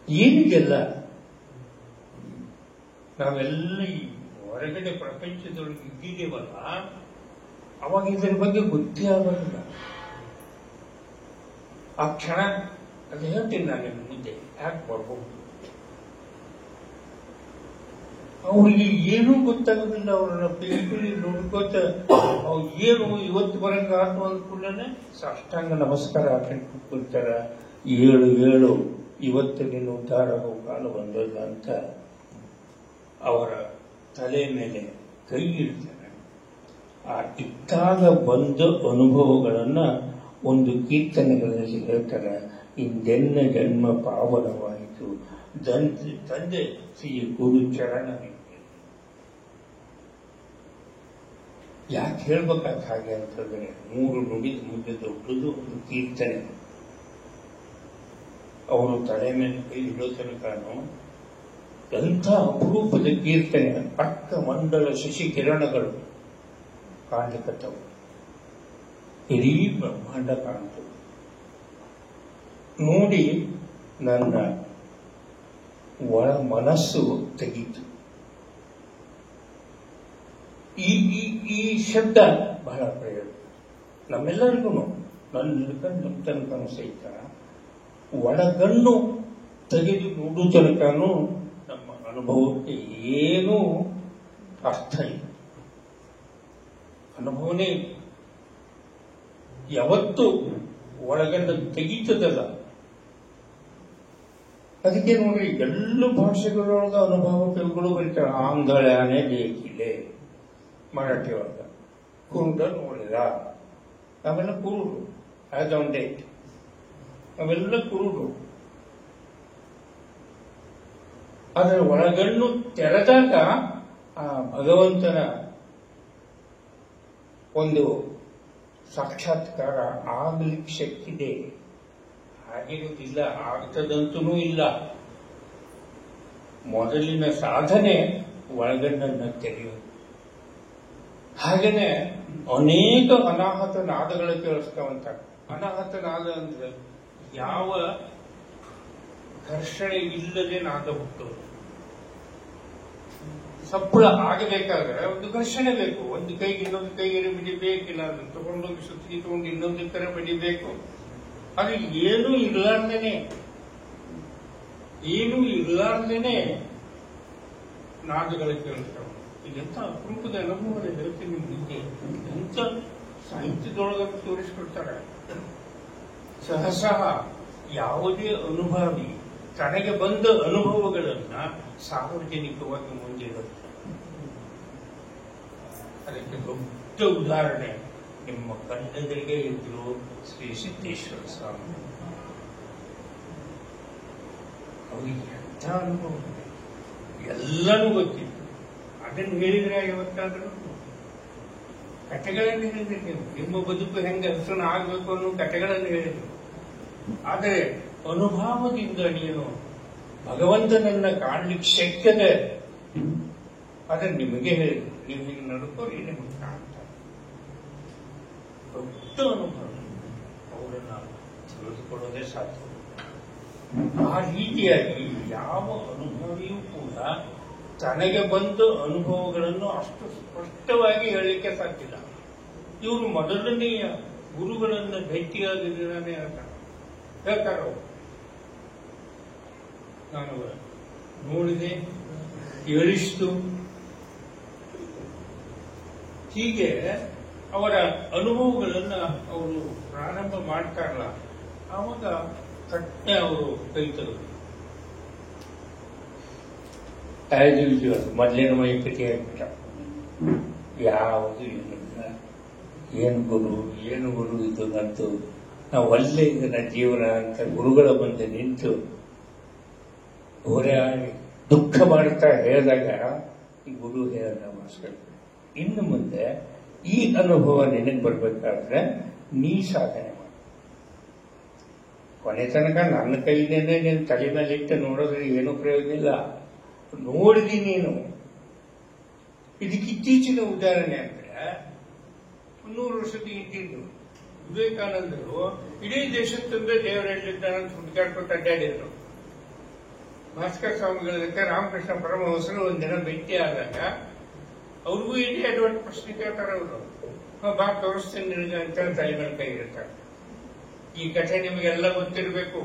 ಏನಿದೆಲ್ಲ ನಾವೆಲ್ಲ ಈ ಹೊರಗಡೆ ಪ್ರಪಂಚದೊಳಗೆ ಇದ್ದಿದ್ದೇವಲ್ಲ, ಅವಾಗ ಇದರ ಬಗ್ಗೆ ಗೊತ್ತೇ ಆಗೋದಿಲ್ಲ. ಆ ಕ್ಷಣ ಅದು ಹೇಳ್ತೀನಿ ನಾನು ನಿನ್ನ ಮುಂದೆ ಯಾಕೆ ಬರ್ಬೋದು. ಅವ್ರಿಗೆ ಏನೂ ಗೊತ್ತಾಗೋದಿಲ್ಲ. ಅವ್ರನ್ನ ಪಿಲಿ ನೋಡ್ಕೋತ ಏನು ಇವತ್ತು ಬರಂಗ ಆತು ಅಂದ್ಕೂಡಲೇ ಸಾಷ್ಟಾಂಗ ನಮಸ್ಕಾರ ಹಾಕೊಂಡು ಕೂತ್ಕೊಳ್ತಾರ. ಏಳು ಇವತ್ತು ನಿನ್ನ ಉದ್ಧಾರ ಆಗೋ ಕಾಲ ಬಂದಲ್ಲ ಅಂತ ಅವರ ತಲೆ ಮೇಲೆ ಕೈ ಇಡ್ತಾರೆ. ಆ ಇಟ್ಟಾಗ ಬಂದ ಅನುಭವಗಳನ್ನ ಒಂದು ಕೀರ್ತನೆಗಳಲ್ಲಿ ಹೇಳ್ತಾರೆ. ಇಂದೆನ್ನ ಜನ್ಮ ಪಾವನವಾಯಿತು, ತಂದೆ ಶ್ರೀ ಗುರು ಚರಣ. ಯಾಕೆ ಹೇಳ್ಬೇಕಾದ ಹಾಗೆ ಅಂತಂದ್ರೆ 3 ನುಡಿದ ಮುಂದೆ ದೊಡ್ಡದು ಒಂದು ಕೀರ್ತನೆ. ಅವರು ತಲೆ ಮೇಲೆ ಕೈ ಇಡೋ ತನಕನು ಎಂಥ ಅಪರೂಪದ ಕೀರ್ತನೆ. ಅರ್ಥ ಮಂಡಲ ಶಶಿ ಕಿರಣಗಳು ಕಾಣ್ಲಿಕ್ಕತ್ತವು. ಇಡೀ ಬ್ರಹ್ಮಾಂಡ ಕಾಣ್ತು. ನೋಡಿ ನನ್ನ ಒಳ ಮನಸ್ಸು ತೆಗೀತು. ಈ ಶಬ್ದ ಬಹಳ ಪ್ರಯೋಜನ ನಮ್ಮೆಲ್ಲರಿಗೂ. ನಮ್ಮ ತನಕನೂ ಸಹಿತ ಒಳಗಣ್ಣು ತೆಗೆದು ನೋಡು ತನಕನೂ ನಮ್ಮ ಅನುಭವಕ್ಕೆ ಏನೂ ಅರ್ಥ ಇಲ್ಲ. ಅನುಭವನೇ ಯಾವತ್ತು ಒಳಗಣ್ಣು ತೆಗೀತದಲ್ಲ. ಅದಕ್ಕೆ ನೋಡಿ ಎಲ್ಲ ಭಾಷೆಗಳೊಳಗ ಅನುಭವಗಳು ಬರೀತಾರೆ. ಆಂಧಳ್ಯಾನೆ ಬೇಕಿಲೆ ಮರಾಠಿ ಒಳಗ, ಕುರುಡ ನೋಡಿದ, ಅವೆಲ್ಲ ಕುರುಡು. ಆಸ್ ಆನ್ ಡೇಟ್ ಅವೆಲ್ಲ ಕುರುಡು. ಅದರ ಒಳಗಣ್ಣು ತೆರೆದಾಗ ಆ ಭಗವಂತನ ಒಂದು ಸಾಕ್ಷಾತ್ಕಾರ ಆಗ್ಲಿಕ್ಕೆ ಶಕ್ತಿದೆ. ಆಗಿರುವುದಿಲ್ಲ, ಆಗ್ತದಂತೂ ಇಲ್ಲ. ಮೊದಲಿನ ಸಾಧನೆ ಒಳಗಣ್ಣನ್ನು ತೆರೆಯುವುದು. ಹಾಗೇನೆ ಅನೇಕ ಅನಾಹತ ನಾದಗಳು ಕೇಳಿಸ್ತಾವಂತ. ಅನಾಹತ ನಾದ ಅಂದ್ರೆ ಯಾವ ಘರ್ಷಣೆ ಇಲ್ಲದೆ ನಾದ ಹುಟ್ಟೋದು. ಸಪ್ಪಳ ಆಗಬೇಕಾದ್ರೆ ಒಂದು ಘರ್ಷಣೆ ಬೇಕು. ಒಂದು ಕೈಗೆ ಇನ್ನೊಂದು ಕೈಗೆ ಬಿಡಿಬೇಕಿಲ್ಲ, ಅದು ತಗೊಂಡೋಗಿ ಸುತ್ತಿ ತಗೊಂಡು ಇನ್ನೊಂದು ಕಡೆ ಬಡಿಬೇಕು. ಅದು ಏನೂ ಇರ್ಲಾರ್ದೇನೆ ನಾದಗಳು ಕೇಳ್ತಾವೆ. ಇದೆಂತ ಅಪರೂಪದ ಅನುಭವ ಹೇಳ್ತೀನಿ ನಿಮಗೆ. ಎಂತ ಸಾಹಿತ್ಯದೊಳಗೆ ತೋರಿಸ್ಕೊಡ್ತಾರೆ. ಸಹಸಹ ಯಾವುದೇ ಅನುಭವಿ ತನಗೆ ಬಂದ ಅನುಭವಗಳನ್ನ ಸಾರ್ವಜನಿಕವಾಗಿ ಮುಂದಿರುತ್ತೆ. ಅದಕ್ಕೆ ದೊಡ್ಡ ಉದಾಹರಣೆ ನಿಮ್ಮ ಕಣ್ಣೆದುರಿಗೆ ಇದ್ರು ಶ್ರೀ ಸಿದ್ದೇಶ್ವರ ಸ್ವಾಮಿ. ಅವರಿಗೆ ಎಂಥ ಅನುಭವ, ಎಲ್ಲನೂ ಗೊತ್ತಿತ್ತು. ಅದನ್ನು ಹೇಳಿದ್ರೆ ಯಾವತ್ತಾದ್ರೂ ಕಥೆಗಳನ್ನು ಹೇಳಿದ್ರೆ ನೀವು ನಿಮ್ಮ ಬದುಕು ಹೆಂಗೆ ಹಸನ ಆಗ್ಬೇಕು ಅನ್ನೋ ಕಥೆಗಳನ್ನು ಹೇಳಿದ್ರು. ಆದರೆ ಅನುಭವದಿಂದ ನೀನು ಭಗವಂತನನ್ನ ಕಾಣ್ಲಿಕ್ಕೆ ಶಕ್ಯತೆ ಅದನ್ನು ನಿಮಗೆ ಹೇಳಿದ್ರು. ನೀವು ಹೀಗೆ ನಡ್ಕೋರಿ, ನಿಮಗೆ ಕಾಣ್ತಾರೆ. ದೊಡ್ಡ ಅನುಭವ, ಅವರನ್ನ ತಿಳಿದುಕೊಳ್ಳೋದೇ ಸಾಧ್ಯ. ಆ ರೀತಿಯಾಗಿ ಯಾವ ಅನುಭವಿಯೂ ಕೂಡ ತನಗೆ ಬಂದ ಅನುಭವಗಳನ್ನು ಅಷ್ಟು ಸ್ಪಷ್ಟವಾಗಿ ಹೇಳಲಿಕ್ಕೆ ಸಾಧ್ಯವಿಲ್ಲ. ಇವರು ಮೊದಲನೆಯ ಗುರುಗಳನ್ನ ಭೇಟಿಯಾಗಿದ್ದಾನೆ ಹೇಳ್ತಾರ. ನಾನು ನೋಡಿದೆ, ಕೇಳಿಸ್ತು. ಹೀಗೆ ಅವರ ಅನುಭವಗಳನ್ನ ಅವರು ಪ್ರಾರಂಭ ಮಾಡ್ತಾರಲ್ಲ, ಆವಾಗ ಕಟ್ಟೆ ಅವರು ಕೈ ತೆಗೆದು ಆಸ್ ಯೂಶುವಲ್ ಮೊದಲಿನ ಮೈಕತಿ ಆಗ್ಬಿಟ್ಟ. ಯಾವುದು ಏನಿಲ್ಲ, ಏನು ಗುರು ಇದು ನಂತು, ನಾವು ಒಳ್ಳೆ ಇದನ್ನ ಜೀವನ ಅಂತ ಗುರುಗಳ ಮುಂದೆ ನಿಂತು ಹೋರಾಡಿ ದುಃಖ ಮಾಡ್ತಾ ಹೇಳಿದಾಗ ಗುರು ಹೇಳಿದ ಮಾಸ್ಕರ್, ಇನ್ನು ಮುಂದೆ ಈ ಅನುಭವ ನಿನಗೆ ಬರ್ಬೇಕಾದ್ರೆ ನೀ ಸಾಧನೆ ಮಾಡ. ಕೊನೆ ತನಕ ನನ್ನ ಕೈಲೇನೆ ನೀನು ತಲೆ ಮೇಲೆ ಇಟ್ಟು ನೋಡೋದ್ರೆ ಏನೂ ಪ್ರಯೋಜನ ಇಲ್ಲ. ನೋಡಿದಿ ನೀನು. ಇದಕ್ಕೆ ಇತ್ತೀಚಿನ ಉದಾಹರಣೆ ಅಂದ್ರೆ 100 ವರ್ಷದ ಹಿಂದಿದ್ದು ವಿವೇಕಾನಂದರು ಇಡೀ ದೇಶದ ತಂದೆ ದೇವರು ಹೇಳಿದ್ದಾನಂತ ಹುಡುಕಾಡ್ಕೊಟ್ಟು ಅಡ್ಡಾಡಿದ್ರು. ಭಾಸ್ಕರ್ ಸ್ವಾಮಿಗಳ ಜೊತೆ ರಾಮಕೃಷ್ಣ ಪರಮಹಂಸರು ಒಂದಿನ ಭೇಟಿ ಆದಾಗ ಅವ್ರಿಗೂ ಇಡೀ ಅಡ್ವಾಂಟ್ ಪ್ರಶ್ನೆ ಕೇಳ್ತಾರೆ. ಅವರು ಬಾ ತೋರಿಸ್ತೀನಿ ನಿನಗೆ ಅಂತ ತಲೆ ಮೇಲೆ ಕೈ ಇರ್ತಾರೆ. ಈ ಕಥೆ ನಿಮಗೆಲ್ಲ ಗೊತ್ತಿರಬೇಕು.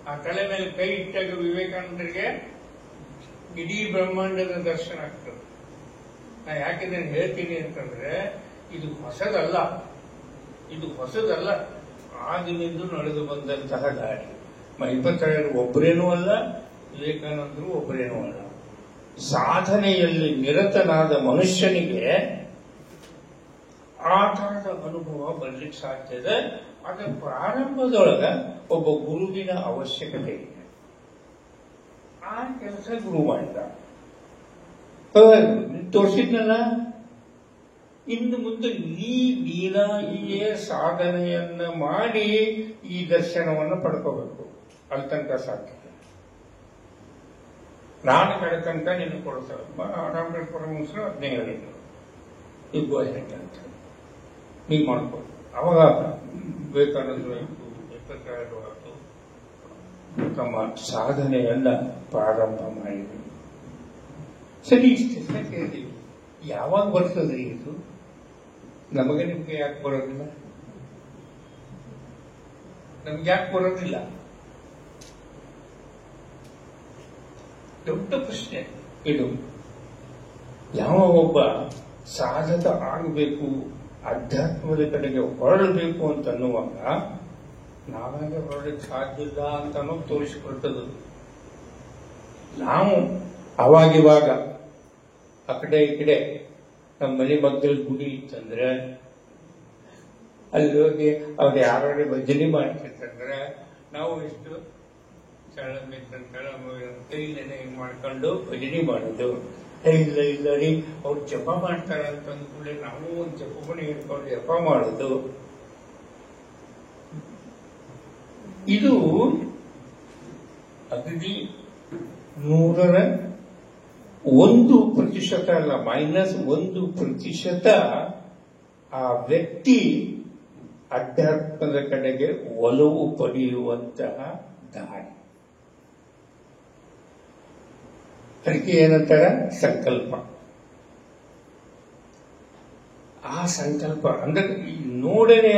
ಆ ತಲೆ ಮೇಲೆ ಕೈ ಇಟ್ಟಾಗ ವಿವೇಕಾನಂದರಿಗೆ ಇಡೀ ಬ್ರಹ್ಮಾಂಡದ ದರ್ಶನ ಆಗ್ತದೆ. ನಾ ಯಾಕಿದನ್ನು ಹೇಳ್ತೀನಿ ಅಂತಂದ್ರೆ ಇದು ಹೊಸದಲ್ಲ, ಆಗಿನಿಂದ ನಡೆದು ಬಂದಂತಹ ದಾರಿ. 22 ಒಬ್ಬರೇನೂ ಅಲ್ಲ, ವಿವೇಕಾನಂದರು ಒಬ್ಬರೇನೂ ಅಲ್ಲ. ಸಾಧನೆಯಲ್ಲಿ ನಿರತನಾದ ಮನುಷ್ಯನಿಗೆ ಆ ತರದ ಅನುಭವ ಬರ್ಲಿಕ್ಕೆ ಸಾಧ್ಯ ಇದೆ. ಅದರ ಪ್ರಾರಂಭದೊಳಗ ಒಬ್ಬ ಗುರುವಿನ ಅವಶ್ಯಕತೆ ಇದೆ. ಆ ಕೆಲಸ ಗುರು ಮಾಡಿದ, ತೋರಿಸಿದ್ನಲ್ಲ. ಇನ್ನು ಮುಂದೆ ನೀನಾಗಿಯೇ ಸಾಧನೆಯನ್ನ ಮಾಡಿ ಈ ದರ್ಶನವನ್ನು ಪಡ್ಕೋಬೇಕು. ಅಲ್ಲಿ ತನಕ ಸಾಧ್ಯ. ನಾನು ಕಡೆ ತನಕ ನಿನ್ನ ಕೊಡ್ತಾರೆ. ರಾಮಕೃಷ್ಣ ಪರಮಹಂಸರು 15 ಹೇಳಿದ್ರು, ಇದು ಅಂತ ನೀ ಮಾಡ್ಕೊ. ಅವಾಗ ವಿವೇಕಾನಂದರು 22 ಹೊರತು ತಮ್ಮ ಸಾಧನೆಯನ್ನ ಪ್ರಾರಂಭ ಮಾಡಿದರು. ಸರಿ, ಇಷ್ಟೆಲ್ಲ ಕೇಳಿದ್ವಿ. ಯಾವಾಗ ಬರ್ತದ್ರಿ ಇದು? ನಮಗೆ ನಿಮ್ಗೆ ಯಾಕೆ ಬರೋದಿಲ್ಲ? ನಮ್ಗೆ ಯಾಕೆ ಬರೋದಿಲ್ಲ? ದೊಡ್ಡ ಪ್ರಶ್ನೆ ಇದು. ಯಾವ ಒಬ್ಬ ಸಾಧಕ ಆಗಬೇಕು, ಅಧ್ಯಾತ್ಮದ ಕಡೆಗೆ ಹೊರಡಬೇಕು ಅಂತ ಅನ್ನುವಾಗ ನಾವಾಗೆ ಹೊರಡಕ್ಕೆ ಸಾಧ್ಯ ಇಲ್ಲ ಅಂತ ಅನ್ನೋದು ತೋರಿಸಿಕೊಡ್ತದ. ನಾವು ಅವಾಗಿವಾಗ ಆ ಕಡೆ ಈ ಕಡೆ ನಮ್ಮ ಮನೆ ಮಗ್ಗಲ್ ಗುಡಿ ಇತ್ತಂದ್ರೆ ಅಲ್ಲಿ ಹೋಗಿ ಅವ್ರು ಯಾರು ಭಜನೆ ಮಾಡ್ತಿರ್ತಂದ್ರೆ ನಾವು ಎಷ್ಟು ಕೈಲೇನೆ ಹಿಂಗ್ ಮಾಡ್ಕೊಂಡು ಭಜನೆ ಮಾಡೋದು. ಇಲ್ಲ ಇಲ್ಲ ರೀ ಅವ್ರು ಜಪ ಮಾಡ್ತಾರ ಅಂತ ಅಂದ್ಕೊಳ್ಳಿ, ನಾವು ಒಂದು ಜಪ ಮಣಿ ಹಿಡ್ಕೊಂಡು ಜಪ ಮಾಡೋದು. ಇದು ಅಗದಿ 1% ಅಲ್ಲ, -1% ಆ ವ್ಯಕ್ತಿ ಅಧ್ಯಾತ್ಮದ ಕಡೆಗೆ ಒಲವು ಪಡೆಯುವಂತಹ ದಾರಿ. ಅದಕ್ಕೆ ಏನಂತಾರ ಸಂಕಲ್ಪ. ಆ ಸಂಕಲ್ಪ ಅಂದ್ರೆ ನೋಡನೆ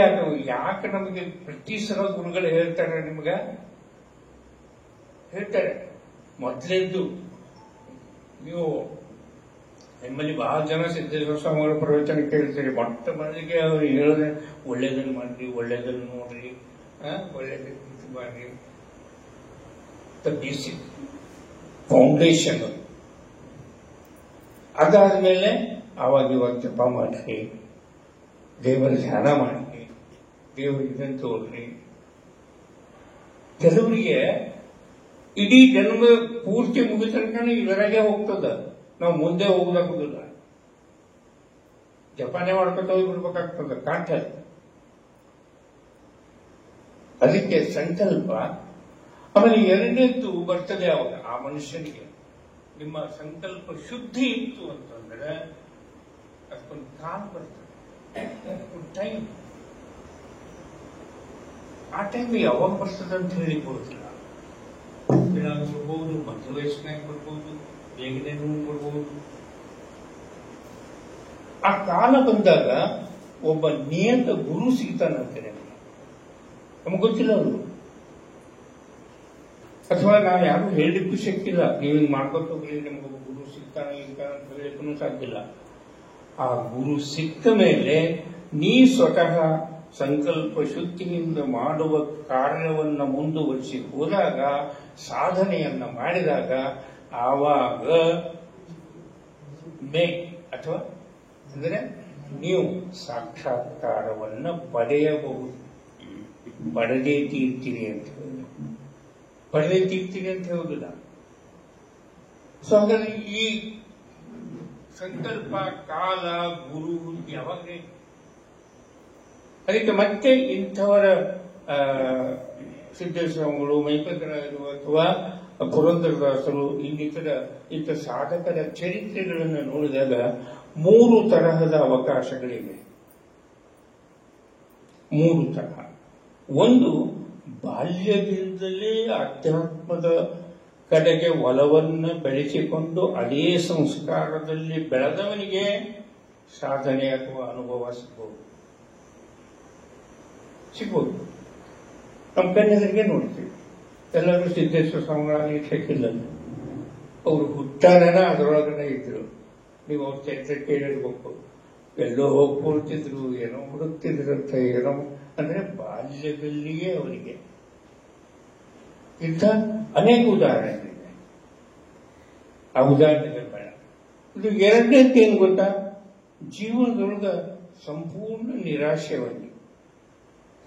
ಯಾಕೆ ನಮಗೆ ಪ್ರತಿ ಸಲ ಗುರುಗಳು ಹೇಳ್ತಾರೆ, ನಿಮ್ಗ ಹೇಳ್ತಾರೆ ಮೊದಲೇದ್ದು. ನೀವು ನಿಮ್ಮಲ್ಲಿ ಬಹಳ ಜನ ಸಿದ್ದೇಶ್ವರ ಸ್ವಾಮಿಗಳ ಪ್ರವಚನ ಕೇಳ್ತೀರಿ. ಮೊಟ್ಟ ಮೊದಲಿಗೆ ಅವ್ರು ಹೇಳೋದೇ ಒಳ್ಳೇದನ್ನು ಮಾಡ್ರಿ, ಒಳ್ಳೇದನ್ನು ನೋಡ್ರಿ, ಒಳ್ಳೇದನ್ನು ಮಾಡ್ರಿ. The basic foundation. ಅದಾದ್ಮೇಲೆ ಇವಾಗ ಜಪ ಮಾಡ್ರಿ, ದೇವರ ಧ್ಯಾನ ಮಾಡ್ರಿ, ದೇವರಿಗೆ ಇದನ್ನು ತೋರ್ರಿ. ಕೆಲವರಿಗೆ ಇಡೀ ಜನ್ಮ ಪೂರ್ತಿ ಮುಗಿದ ತನಕ ಇದರಾಗೆ ಹೋಗ್ತದ, ನಾವು ಮುಂದೆ ಹೋಗುದಾಗುದಿಲ್ಲ. ಜಪಾನೇ ಮಾಡ್ಕೊತ ಹೋಗ್ಬಿಡ್ಬೇಕಾಗ್ತದ, ಕಾಂಠ. ಅದಕ್ಕೆ ಸಂಕಲ್ಪ. ಆಮೇಲೆ ಎರಡನೇದ್ದು ಬರ್ತದೆ ಅವಾಗ ಆ ಮನುಷ್ಯನಿಗೆ. ನಿಮ್ಮ ಸಂಕಲ್ಪ ಶುದ್ಧಿ ಇತ್ತು ಅಂತಂದ್ರೆ ಅದಕ್ಕೊಂದು ಕಾಲ ಬರ್ತದೆ, ಟೈಮ್. ಆ ಟೈಮ್ ಯಾವಾಗ ಬರ್ತದೆ ಅಂತ ಹೇಳಿ ಕೊಡುತ್ತಿಲ್ಲ. ಬರ್ಬೋದು, ಮಧ್ಯ ವಯಸ್ಸಿನಾಗ ಬರ್ಬೋದು, ಬೇಗನೆ ಬರ್ಬೋದು. ಆ ಕಾಲ ಬಂದಾಗ ಒಬ್ಬ ನಿಯತ ಗುರು ಸಿಗ್ತಾನಂತೆ ನಮಗೆ. ನಮಗ್ ಗೊತ್ತಿಲ್ಲ ಅವರು, ಅಥವಾ ನಾವು ಯಾರು ಹೇಳಲಿಕ್ಕೂ ಶಕ್ತಿಲ್ಲ. ನೀವು ಹಿಂಗ್ ಮಾಡ್ಕೊತ ಹೋಗ್ಲಿ, ನಿಮ್ಗೊಬ್ಬ ಗುರು ಸಿಗ್ತಾನೆ ಅಂತ ಹೇಳಲಿಕ್ಕೂ ಸಾಧ್ಯ ಇಲ್ಲ. ಆ ಗುರು ಸಿಕ್ಕ ಮೇಲೆ ನೀ ಸ್ವತಃ ಸಂಕಲ್ಪ ಶುದ್ಧಿಯಿಂದ ಮಾಡುವ ಕಾರ್ಯವನ್ನ ಮುಂದುವರಿಸಿ ಹೋದಾಗ, ಸಾಧನೆಯನ್ನ ಮಾಡಿದಾಗ, ಆವಾಗ ಅಥವಾ ಅಂದ್ರೆ ನೀವು ಸಾಕ್ಷಾತ್ಕಾರವನ್ನ ಪಡೆಯಬಹುದು. ಪಡೆದೇ ತೀರ್ತೀರಿ ಅಂತ ಹೇಳಿ, ಪಡೆದೇ ತೀರ್ತೀರಿ ಅಂತ ಹೇಳುದಿಲ್ಲ. ಸೊ ಹಾಗಾದ್ರೆ ಈ ಸಂಕಲ್ಪ, ಕಾಲ, ಗುರು ಯಾವಾಗ? ಅದಕ್ಕೆ ಮತ್ತೆ ಇಂಥವರ ಸಿದ್ದೇಶ್ವರಗಳು, ಮೈಪತರಾಯರು ಅಥವಾ ಪುರಂದರದಾಸರು ಇಂಥ ಸಾಧಕರ ಚರಿತ್ರೆಗಳನ್ನು ನೋಡಿದಾಗ 3 ತರಹದ ಅವಕಾಶಗಳಿವೆ. 3 ತರಹ. ಒಂದು, ಬಾಲ್ಯದಿಂದಲೇ ಅಧ್ಯಾತ್ಮದ ಕಡೆಗೆ ಒಲವನ್ನು ಬೆಳೆಸಿಕೊಂಡು ಅದೇ ಸಂಸ್ಕಾರದಲ್ಲಿ ಬೆಳೆದವನಿಗೆ ಸಾಧನೆ ಅಥವಾ ಅನುಭವ ಸಿಗ್ಬೋದು. ನಮ್ಮ ಕಣ್ಣೆದುರಿಗೆ ನೋಡ್ತೀವಿ. ಎಲ್ಲರೂ ಸಿದ್ದೇಶ್ವರ ಸ್ವಾಮಿಗಳಾಗಲಿ ಶಕ್ತಿಲ್ಲ, ಅವರು ಹುಟ್ಟಾರನ ಅದರೊಳಗಡೆ ಇದ್ರು. ನೀವು ಅವ್ರ ಚರಿತ್ರೆ ಕೇಳಿರ್ಬೇಕು. ಎಲ್ಲೋ ಹೋಗ್ಕೊಳ್ತಿದ್ರು, ಏನೋ ಹುಡುಕ್ತಿದ್ರಂತ, ಏನೋ ಅಂದ್ರೆ ಬಾಲ್ಯದಲ್ಲಿಯೇ ಅವರಿಗೆ ಇಂಥ ಅನೇಕ ಉದಾಹರಣೆಗಳಿವೆ. ಆ ಉದಾಹರಣೆಗಳು ಬೇಡ. ಇದು ಎರಡನೇದು ಏನು ಗೊತ್ತಾ? ಜೀವನದೊಳಗ ಸಂಪೂರ್ಣ ನಿರಾಶೆವಾಗಿ,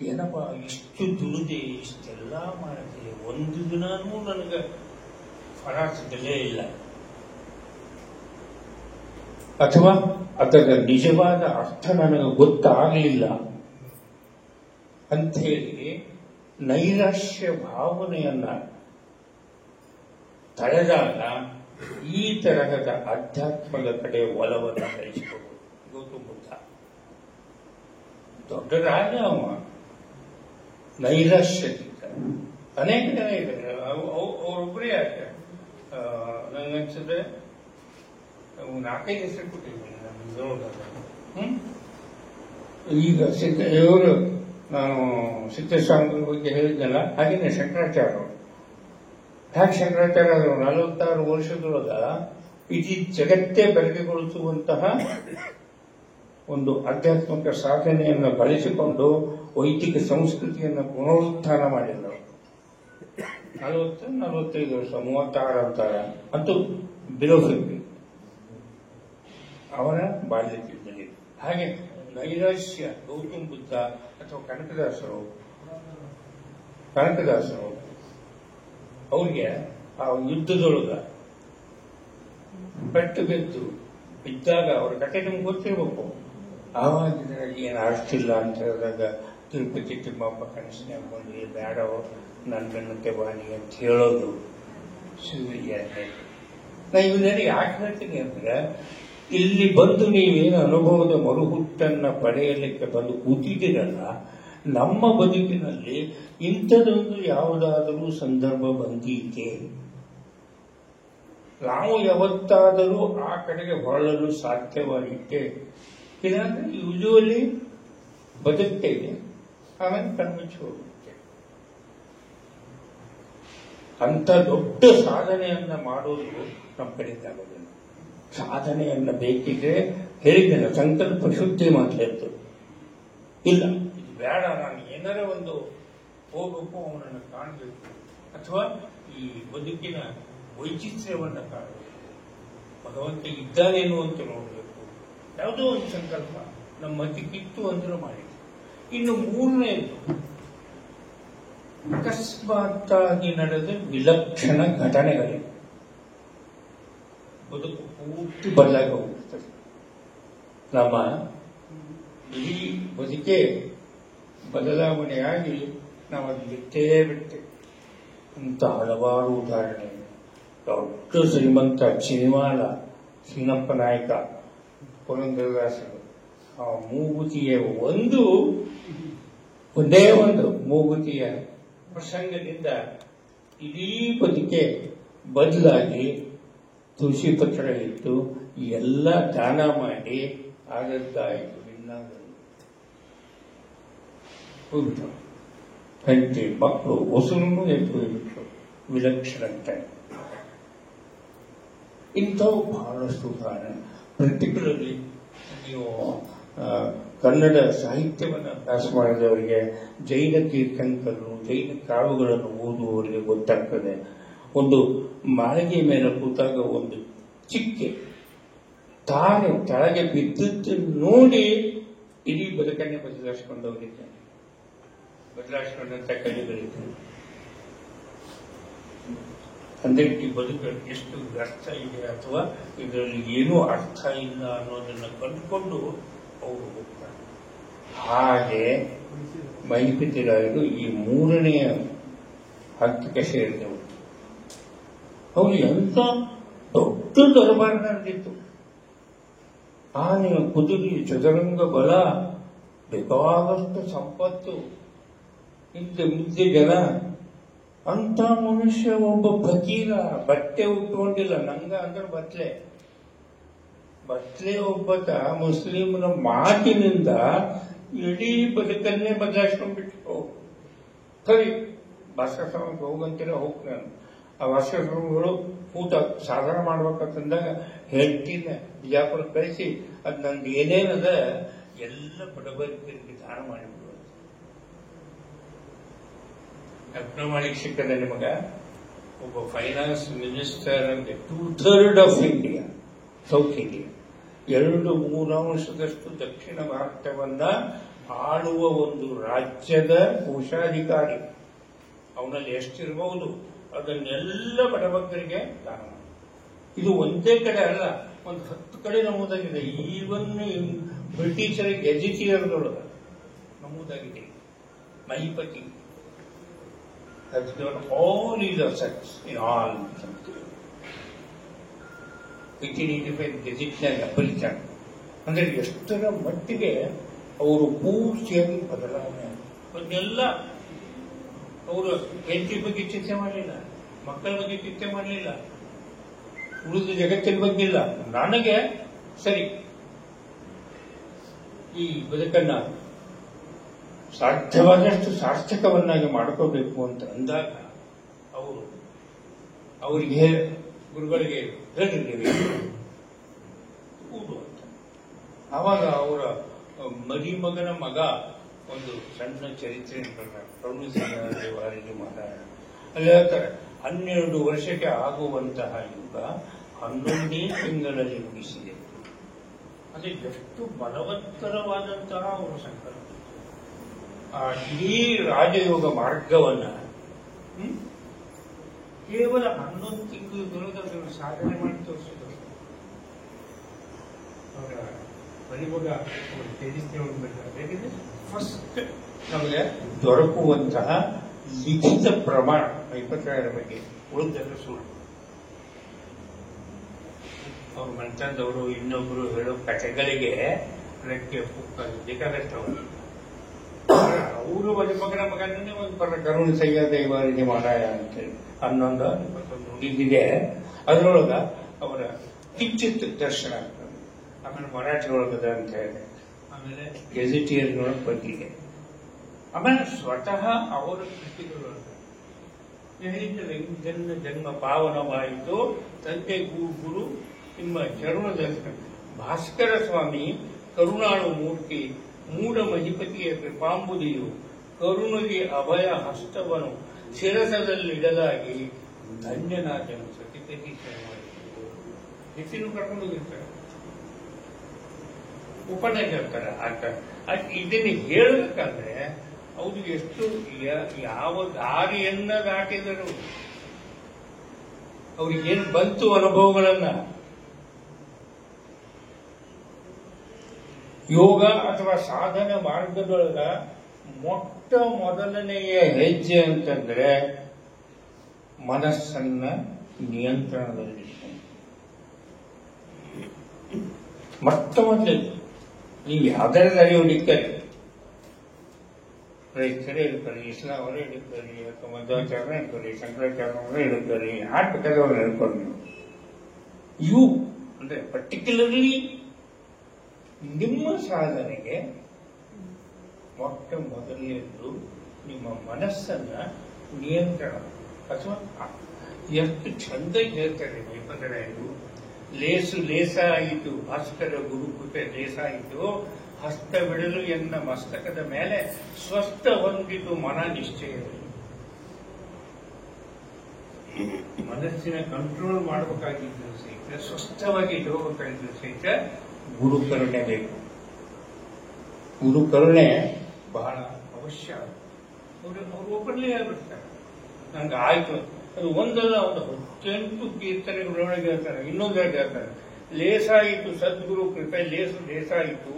ಏನಪ್ಪ ಇಷ್ಟು ದುಡಿದೆ, ಇಷ್ಟೆಲ್ಲ ಮಾಡಿದೆ, ಒಂದು ದಿನಾನೂ ನನಗೆ ಫಲ ಸಿಗಲೇ ಇಲ್ಲ, ಅಥವಾ ಅದರ ನಿಜವಾದ ಅರ್ಥ ನನಗೆ ಗೊತ್ತಾಗಲಿಲ್ಲ ಅಂತ ಹೇಳಿ ನೈರಾಶ್ಯ ಭಾವನೆಯನ್ನ ತಳೆದಾಗ ಈ ತರಹದ ಅಧ್ಯಾತ್ಮದ ಕಡೆ ಒಲವನ್ನು ಬೆಳೆಸಿಕೊಳ್ಳುವುದು. ಗೌತಮ ಬುದ್ಧ ದೊಡ್ಡ ರಾಜ, ಅವ ನೈರಾಶ್ಯದಿಂದ. ಅನೇಕ ಜನ ಇದ್ದಾರೆ, ಅವರೊಬ್ಬರೇ ಯಾಕೆ ನನಗನ್ಸಿದ್ರೆ 4-5 ಹೆಸರು ಕೊಟ್ಟಿದ್ದೀನಿ ನಾನು. ಈಗ ಇವರು ನಾನು ಸಿದ್ದೇಶ್ವರ ಬಗ್ಗೆ ಹೇಳಿದ್ನಲ್ಲ, ಹಾಗೇನೆ ಶಂಕರಾಚಾರ್ಯ. ಯಾಕೆ ಶಂಕರಾಚಾರ್ಯ 46 ವರ್ಷದೊಳಗ ಇಡೀ ಜಗತ್ತೇ ಬೆಳಗುಗೊಳಿಸುವಂತಹ ಒಂದು ಆಧ್ಯಾತ್ಮಿಕ ಸಾಧನೆಯನ್ನು ಬಳಸಿಕೊಂಡು ವೈದಿಕ ಸಂಸ್ಕೃತಿಯನ್ನು ಪುನರುತ್ಥಾನ ಮಾಡಿದರು. 40-45 ವರ್ಷ, 36 ಅಂತಾರ, ಅಂತೂ ಬಿಲೋ 50 ಅವರ ಬಾಲ್ಯದಲ್ಲಿ. ಹಾಗೆ ನೈರಾಶ್ಯ ಗೌತಮ ಬುದ್ಧ ಅಥವಾ ಕನಕದಾಸರು ಅವ್ರಿಗೆ ಆ ಯುದ್ಧದೊಳಗ ಪೆಟ್ಟು ಬಿದ್ದಾಗ ಅವ್ರ ಕಥೆ ನಿಮ್ಗೆ ಗೊತ್ತಿರ್ಬೇಕು. ಆವಾಗ ಏನು ಅಷ್ಟಿಲ್ಲ ಅಂತ ಹೇಳಿದಾಗ ತಿರುಪತಿ ತಿಮ್ಮಪ್ಪ ಕನಸಿನ ಬಂದು ಬೇಡವೋ ನನ್ನ ಬೆನ್ನಕ್ಕೆ ಬಾನಿ ಅಂತ ಹೇಳೋದು ನಾ ಇವನ್ನೆಲ್ಲ ಯಾಕೆ ಹೇಳ್ತೀನಿ ಅಂದ್ರೆ, ಇಲ್ಲಿ ಬಂದು ನೀವೇನು ಅನುಭವದ ಮರುಹುಟ್ಟನ್ನ ಪಡೆಯಲಿಕ್ಕೆ ಬಂದು ಕೂತಿದ್ದೀರಲ್ಲ, ನಮ್ಮ ಬದುಕಿನಲ್ಲಿ ಇಂಥದೊಂದು ಯಾವುದಾದರೂ ಸಂದರ್ಭ ಬಂದೀತೆ, ನಾವು ಯಾವತ್ತಾದರೂ ಆ ಕಡೆಗೆ ಹೊರಳಲು ಸಾಧ್ಯವಾಗಿತ್ತೆ. ಇಲ್ಲಾಂದ್ರೆ ಯೂಶುವಲಿ ಬದುಕ್ತೇವೆ, ಆಮೇಲೆ ಕಣ್ಮುಚ್ಚಿ ಹೋಗುತ್ತೆ. ಅಂತ ದೊಡ್ಡ ಸಾಧನೆಯನ್ನ ಮಾಡೋದು ನಮ್ಮ ಕಡೆಯಿಂದ ಆಗೋದಿಲ್ಲ. ಸಾಧನೆಯನ್ನ ಬೇಕಿದ್ರೆ ಹೇಳಿದ್ದೇನೆ, ಸಂಕಲ್ಪ ಶುದ್ಧಿ ಮಾತಾಡ್ತು. ಇಲ್ಲ ಇದು ಬೇಡ, ನಾನು ಏನಾರ ಒಂದು ಹೋಗಬೇಕು, ಅವನನ್ನು ಕಾಣಬೇಕು, ಅಥವಾ ಈ ಬದುಕಿನ ವೈಚಿತ್ರ್ಯವನ್ನ ಕಾಣಬೇಕು, ಭಗವಂತ ಇದ್ದಾನೇನು ಅಂತ ನೋಡಬೇಕು, ಯಾವುದೋ ಒಂದು ಸಂಕಲ್ಪ ನಮ್ಮ ಮಧ್ಯಕ್ಕಿತ್ತು ಅಂದ್ರೆ ಮಾಡಿ. ಇನ್ನು ಮೂರನೇದು ಅಕಸ್ಮಾತ್ತಾಗಿ ನಡೆದ ವಿಲಕ್ಷಣ ಘಟನೆಗಳಿವೆ. ಬದುಕು ಪೂರ್ತಿ ಬದಲಾಗಿ ಹೋಗ್ತದೆ. ನಮ್ಮ ಇಡೀ ಬದುಕೆ ಬದಲಾವಣೆಯಾಗಿ ನಾವು ಅದು ಬಿಟ್ಟೇ ಅಂತ ಹಲವಾರು ಉದಾಹರಣೆ. ದೊಡ್ಡ ಶ್ರೀಮಂತ ಸಿನಿಮಾಲ ಸಿನ್ನಪ್ಪ ನಾಯಕ ಪುರಂದರದಾಸರು ಆ ಮೂಗುತಿಯ ಒಂದೇ ಒಂದು ಮೂಗುತಿಯ ಪ್ರಸಂಗದಿಂದ ಇಡೀ ಬದುಕೆ ಬದಲಾಗಿ ತುಳಸಿ ಪತ್ರ ಇಟ್ಟು ಎಲ್ಲ ದಾನ ಮಾಡಿ ಆದದ್ದಾಯಿತು. ಹೋಗ್ಬಿಟ್ಟು ಹೆಂಡತಿ ಮಕ್ಕಳು ಹೊಸರು ಎದ್ದು ಹೋಗ್ಬಿಟ್ರು. ವಿಲಕ್ಷಣ ಇಂಥವು ಬಹಳಷ್ಟು ಉದಾಹರಣೆ. ಪರ್ಟಿಕ್ಯುಲರ್ಲಿ ನೀವು ಕನ್ನಡ ಸಾಹಿತ್ಯವನ್ನು ಅಭ್ಯಾಸ ಮಾಡಿದವರಿಗೆ ಜೈನ ತೀರ್ಥಂಕರರು, ಜೈನ ಕಾವ್ಯಗಳನ್ನು ಓದುವವರಿಗೆ ಗೊತ್ತಾಗ್ತದೆ. ಒಂದು ಮಾಳಿಗೆ ಮೇಲೆ ಕೂತಾಗ ಒಂದು ಚಿಕ್ಕೆ ತಾನೆ ಕೆಳಗೆ ಬಿದ್ದದ್ದು ನೋಡಿ ಇಡೀ ಬದುಕನ್ನೇ ಬದಲಾಯಿಸಿಕೊಂಡವರಿದ್ದಾರೆ, ಬದಲಾಯಿಸಿಕೊಂಡಂತ ಕಲಿಗಳಿದ್ದಾರೆ. ಅಂದ್ರೆ ಈ ಬದುಕಲ್ಲಿ ಎಷ್ಟು ಅರ್ಥ ಇದೆ ಅಥವಾ ಇದರಲ್ಲಿ ಏನೂ ಅರ್ಥ ಇಲ್ಲ ಅನ್ನೋದನ್ನ ಕಂಡುಕೊಂಡು ಅವರು ಹೋಗ್ತಾರೆ. ಹಾಗೆ ಮೈಪಿತಿರಾಯರು ಈ ಮೂರನೆಯ ಹಂತಕ್ಕೆ ಸೇರಿದವರು. ಅವರು ಎಂತ ದೊಡ್ಡ ದರಬಾರ ನಡೆದಿತ್ತು. ಆನೆಯ ಕುದುರೆ, ಚದುರಂಗ ಬಲ, ಬೇಕಾದಷ್ಟು ಸಂಪತ್ತು, ಮಿದ್ದೆ ಜನ. ಅಂತ ಮನುಷ್ಯ ಒಬ್ಬ ಫಕೀರ, ಬಟ್ಟೆ ಉಟ್ಕೊಂಡಿಲ್ಲ, ನಂಗ ಅಂದ್ರೆ ಬಟ್ಲೆ ಒಬ್ಬತ ಮುಸ್ಲಿಮನ ಮಾತಿನಿಂದ ಇಡೀ ಬದುಕನ್ನೇ ಬದಲಾಯಿಸ್ಕೊಂಡ್ಬಿಟ್ಟು. ಸರಿ, ಭಾಷಾಶ್ರಮಕ್ಕೆ ಹೋಗಂತೀರ ಹೋಗ್ ನಾನು. ಆ ಭಾಷಾಶ್ರಮಗಳು ಊಟ ಸಾಧನ ಮಾಡ್ಬೇಕಂತಂದಾಗ ಹೇಳ್ತೀನ ಬಿಜಾಪುರಕ್ಕೆ ಕಳಿಸಿ ಅದು ನಂದು ಏನೇನದ ಎಲ್ಲ ಬಡಬರಿಗೆ ದಾನ ಮಾಡಿಬಿಡುವ. ಅರ್ಥ ಮಾಡಿಕ್ ಸಿಕ್ಕದ ನಿಮಗ ಒಬ್ಬ ಫೈನಾನ್ಸ್ ಮಿನಿಸ್ಟರ್ ಅಂದ್ರೆ 2/3 ಆಫ್ ಇಂಡಿಯಾ, ಸೌತ್ ಇಂಡಿಯಾ, 2/3 ದಕ್ಷಿಣ ಭಾರತವನ್ನ ಆಳುವ ಒಂದು ರಾಜ್ಯದ ಕೋಶಾಧಿಕಾರಿ. ಅವನಲ್ಲಿ ಎಷ್ಟಿರಬಹುದು ಅದನ್ನೆಲ್ಲ ಬಡಬಗ್ಗರಿಗೆ ದಾನ ಮಾಡಿ. ಇದು ಒಂದೇ ಕಡೆ ಅಲ್ಲ, ಒಂದು 10 ಕಡೆ ನಮೂದಾಗಿದೆ. ಈವನ್ ಬ್ರಿಟಿಷರ ಗೆಜಿಟಿಯರ್ದೊಳಗ ನಮೂದಾಗಿದೆ. Mahipati has done all his assets in all countries. 1885 ಗೆಜಿಟ್ನಾಗ ಅಪರಿಚಾರ. ಅಂದ್ರೆ ಎಷ್ಟರ ಮಟ್ಟಿಗೆ ಅವರು ಪೂರ್ತಿಯಾಗಿ ಬದಲಾವಣೆ. ಅದನ್ನೆಲ್ಲ ಅವರು ಹೆಂಡತಿ ಬಗ್ಗೆ ಚಿಂತೆ ಮಾಡಲಿಲ್ಲ, ಮಕ್ಕಳ ಬಗ್ಗೆ ಚಿಂತೆ ಮಾಡಲಿಲ್ಲ, ಉಳಿದ ಜಗತ್ತಿನ ಬಗ್ಗೆ ಇಲ್ಲ. ನನಗೆ ಸರಿ ಈ ಬದುಕನ್ನ ಸಾಧ್ಯವಾದಷ್ಟು ಸಾರ್ಥಕವನ್ನಾಗಿ ಮಾಡ್ಕೋಬೇಕು ಅಂತ ಅಂದಾಗ ಅವರಿಗೆ ಗುರುಗಳಿಗೆ ಹೇಳಿದ್ದೇವೆ ಕೂಡು ಅಂತ. ಆವಾಗ ಅವರ ಮರಿಮಗನ ಮಗ ಒಂದು ಸಣ್ಣ ಚರಿತ್ರೆ ಪ್ರಭುವಾರಿಗೆ ಮಹಾರಾಜ ಅಲ್ಲಿ ಹೇಳ್ತಾರೆ, 12 ವರ್ಷಕ್ಕೆ ಆಗುವಂತಹ ಯುಗ 11 ತಿಂಗಳಲ್ಲಿ ಮುಗಿಸಿದೆ. ಅದೇ ಎಷ್ಟು ಬಲವತ್ತರವಾದಂತಹ ಅವರ ಸಂಕಲ್ಪ. ಇಡೀ ರಾಜಯೋಗ ಮಾರ್ಗವನ್ನ ಕೇವಲ 11 ತಿಂಗಳೊಳಗೆ ಅದನ್ನು ಸಾಧನೆ ಮಾಡಿ ತೋರಿಸಿದ್ರು. ಅವರ ಬರಿವಾಗ ಫಸ್ಟ್ ನಮಗೆ ದೊರಕುವಂತಹ ಲಿಖಿತ ಪ್ರಮಾಣ 22ರ ಬಗ್ಗೆ ಉಳಿದೆಲ್ಲ ಸುಳ್ಳು. ಅವ್ರು ಮಂತಂದವರು ಇನ್ನೊಬ್ರು ಹೇಳೋ ಕಥೆಗಳಿಗೆ ಅದಕ್ಕೆ ಬೇಕಾದಷ್ಟು ಅವರು ಒಂದು ಮಗನೇ ಒಂದು ಪರ ಕರುಣ ಸಯ್ಯ ದೈವಾರಿಗೆ ಮಾಡಾಯ ಅಂತೇಳಿ 11, 21 ಇದಿದೆ. ಅದರೊಳಗ ಅವರ ಕಿಂಚಿತ್ ದರ್ಶನ ಆಗ್ತದೆ. ಆಮೇಲೆ ಮರಾಠಿ ಒಳಗದ ಅಂತ ಹೇಳಿ, ಆಮೇಲೆ ಗೆಜಿಟಿಯರ್ನೊಳಗೆ ಬಂದಿದೆ. ಆಮೇಲೆ ಸ್ವತಃ ಅವರ ಕೃತಿಗಳು ಹೇಳಿದ್ದಲ್ಲ, ಜನ್ಮ ಜನ್ಮ ಪಾವನವಾಯಿತು ತಂದೆ ಗುರು ನಿಮ್ಮ ಚರುಣ ದರ್ಶನ. ಭಾಸ್ಕರ ಸ್ವಾಮಿ ಕರುಣಾಳು ಮೂರ್ತಿ ಮೂಢ ಮಹಿಪತಿಯ ಕೃಪಾಂಬುದಿಯು ಕರುಣಿಗೆ ಅಭಯ ಹಸ್ತವನು ಶಿರಸದಲ್ಲಿಡಲಾಗಿ ಧನ್ಯನಾಥನು ಸತಿಪತಿ ಹೆಚ್ಚಿನ ಕರ್ಕೊಂಡು ಹೋಗಿರ್ತಾರೆ, ಉಪನಯ ಹೇಳ್ತಾರೆ. ಇದನ್ನು ಹೇಳಬೇಕಂದ್ರೆ ಅವರು ಎಷ್ಟು ಯಾವ ದಾರಿಯನ್ನ ದಾಟಿದರು, ಅವ್ರಿಗೇನು ಬಂತು ಅನುಭವಗಳನ್ನ. ಯೋಗ ಅಥವಾ ಸಾಧನ ಮಾರ್ಗದೊಳಗ ಮೊಟ್ಟ ಮೊದಲನೆಯ ಹೆಜ್ಜೆ ಅಂತಂದ್ರೆ ಮನಸ್ಸನ್ನ ನಿಯಂತ್ರಣದಲ್ಲಿ ಮೊಟ್ಟ ಮೊದಲು ನೀವು ಯಾವ್ದಾರ ದಾರಿ ಹುಡುಕ್ತಾರೆ, ರೈತರೇ ಇರ್ತಾರೆ, ಇಸ್ಲಾಂ ಅವರೇ ಇಡ್ತಾರೆ, ಅಥವಾ ಮಧ್ವಾಚಾರ್ಯ ಇರ್ತಾರೆ, ಶಂಕರಾಚಾರ್ಯ ಅವರೇ ಇಡ್ತಾರೆ, ಯಾರು ಬೇಕಾದ್ರೆ ಅವ್ರು ಹೇಳ್ಕೊಂಡು ನೀವು ಇವು ಅಂದ್ರೆ ಪರ್ಟಿಕ್ಯುಲರ್ಲಿ ನಿಮ್ಮ ಸಾಧನೆಗೆ ಮೊಟ್ಟ ಮೊದಲನೇದು ನಿಮ್ಮ ಮನಸ್ಸನ್ನ ನಿಯಂತ್ರಣ. ಅಥವಾ ಎಷ್ಟು ಚಂದ ಹೇಳ್ತಾರೆ ವೇಪದರಾಯರು, ಲೇಸು ಲೇಸಾಯಿತು ಭಾಸ್ಕರ ಗುರುಕೃಪೆ ಲೇಸಾಯಿತು, ಹಸ್ತ ಬಿಡಲು ಎನ್ನ ಮಸ್ತಕದ ಮೇಲೆ ಸ್ವಸ್ಥ ಹೊಂದಿತು ಮನ ನಿಶ್ಚಯದಲ್ಲಿ. ಮನಸ್ಸಿನ ಕಂಟ್ರೋಲ್ ಮಾಡಬೇಕಾಗಿದ್ದು ಸಹಿತ, ಸ್ವಸ್ಥವಾಗಿ ಇಡಬೇಕಾಗಿದ್ದು ಸಹಿತ ಗುರುಕರುಣೆ ಬೇಕು. ಗುರುಕರುಣೆ ಬಹಳ ಅವಶ್ಯ. ಅವರು ಒಬ್ಬರಲ್ಲೇ ಹೇಳ್ಬಿಡ್ತಾರೆ, ನಂಗೆ ಆಯ್ತು. ಅದು ಒಂದಲ್ಲ, ಒಂದು 8 ಕೀರ್ತನೆಗಳೊಳಗೆ ಹೇಳ್ತಾರೆ, ಇನ್ನೊಂದೊಳಗೆ ಹೇಳ್ತಾರೆ, ಲೇಸಾಯಿತು ಸದ್ಗುರು ಕೃಪೆ ಲೇಸಾಯಿತು,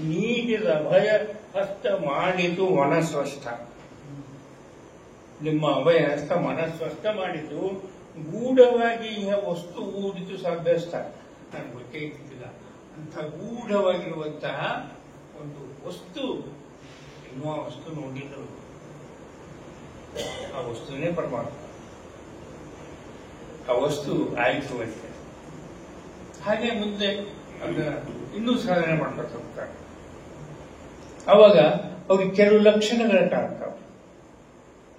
ನೀಡಿದ ಅಭಯ ಹಸ್ತ ಮಾಡಿತು ಮನಸ್ವಸ್ಥ. ನಿಮ್ಮ ಅಭಯ ಹಸ್ತ ಮನಸ್ವಸ್ಥ ಮಾಡಿತು, ಗೂಢವಾಗಿ ವಸ್ತು ಊದಿತು ಸಾಧ್ಯಸ್ಥ. ನನಗೆ ಗೊತ್ತೇ ಇದ್ದಿಲ್ಲ ಅಂತ ಗೂಢವಾಗಿರುವಂತಹ ಒಂದು ವಸ್ತು, ಇನ್ನೂ ಆ ವಸ್ತು ನೋಡಿದ್ರು, ಆ ವಸ್ತುನೇ ಪರಮಾತ್ಮ. ಆ ವಸ್ತು ಆಯಿತು ಅಂತ ಹಾಗೆ ಮುಂದೆ ಅದ ಇನ್ನೂ ಸಾಧನೆ ಮಾಡ್ಕೊತ ಹೋಗ್ತಾರೆ. ಅವಾಗ ಅವ್ರಿಗೆ ಕೆಲವು ಲಕ್ಷಣಗಳು ಕಾಣ್ತಾವ.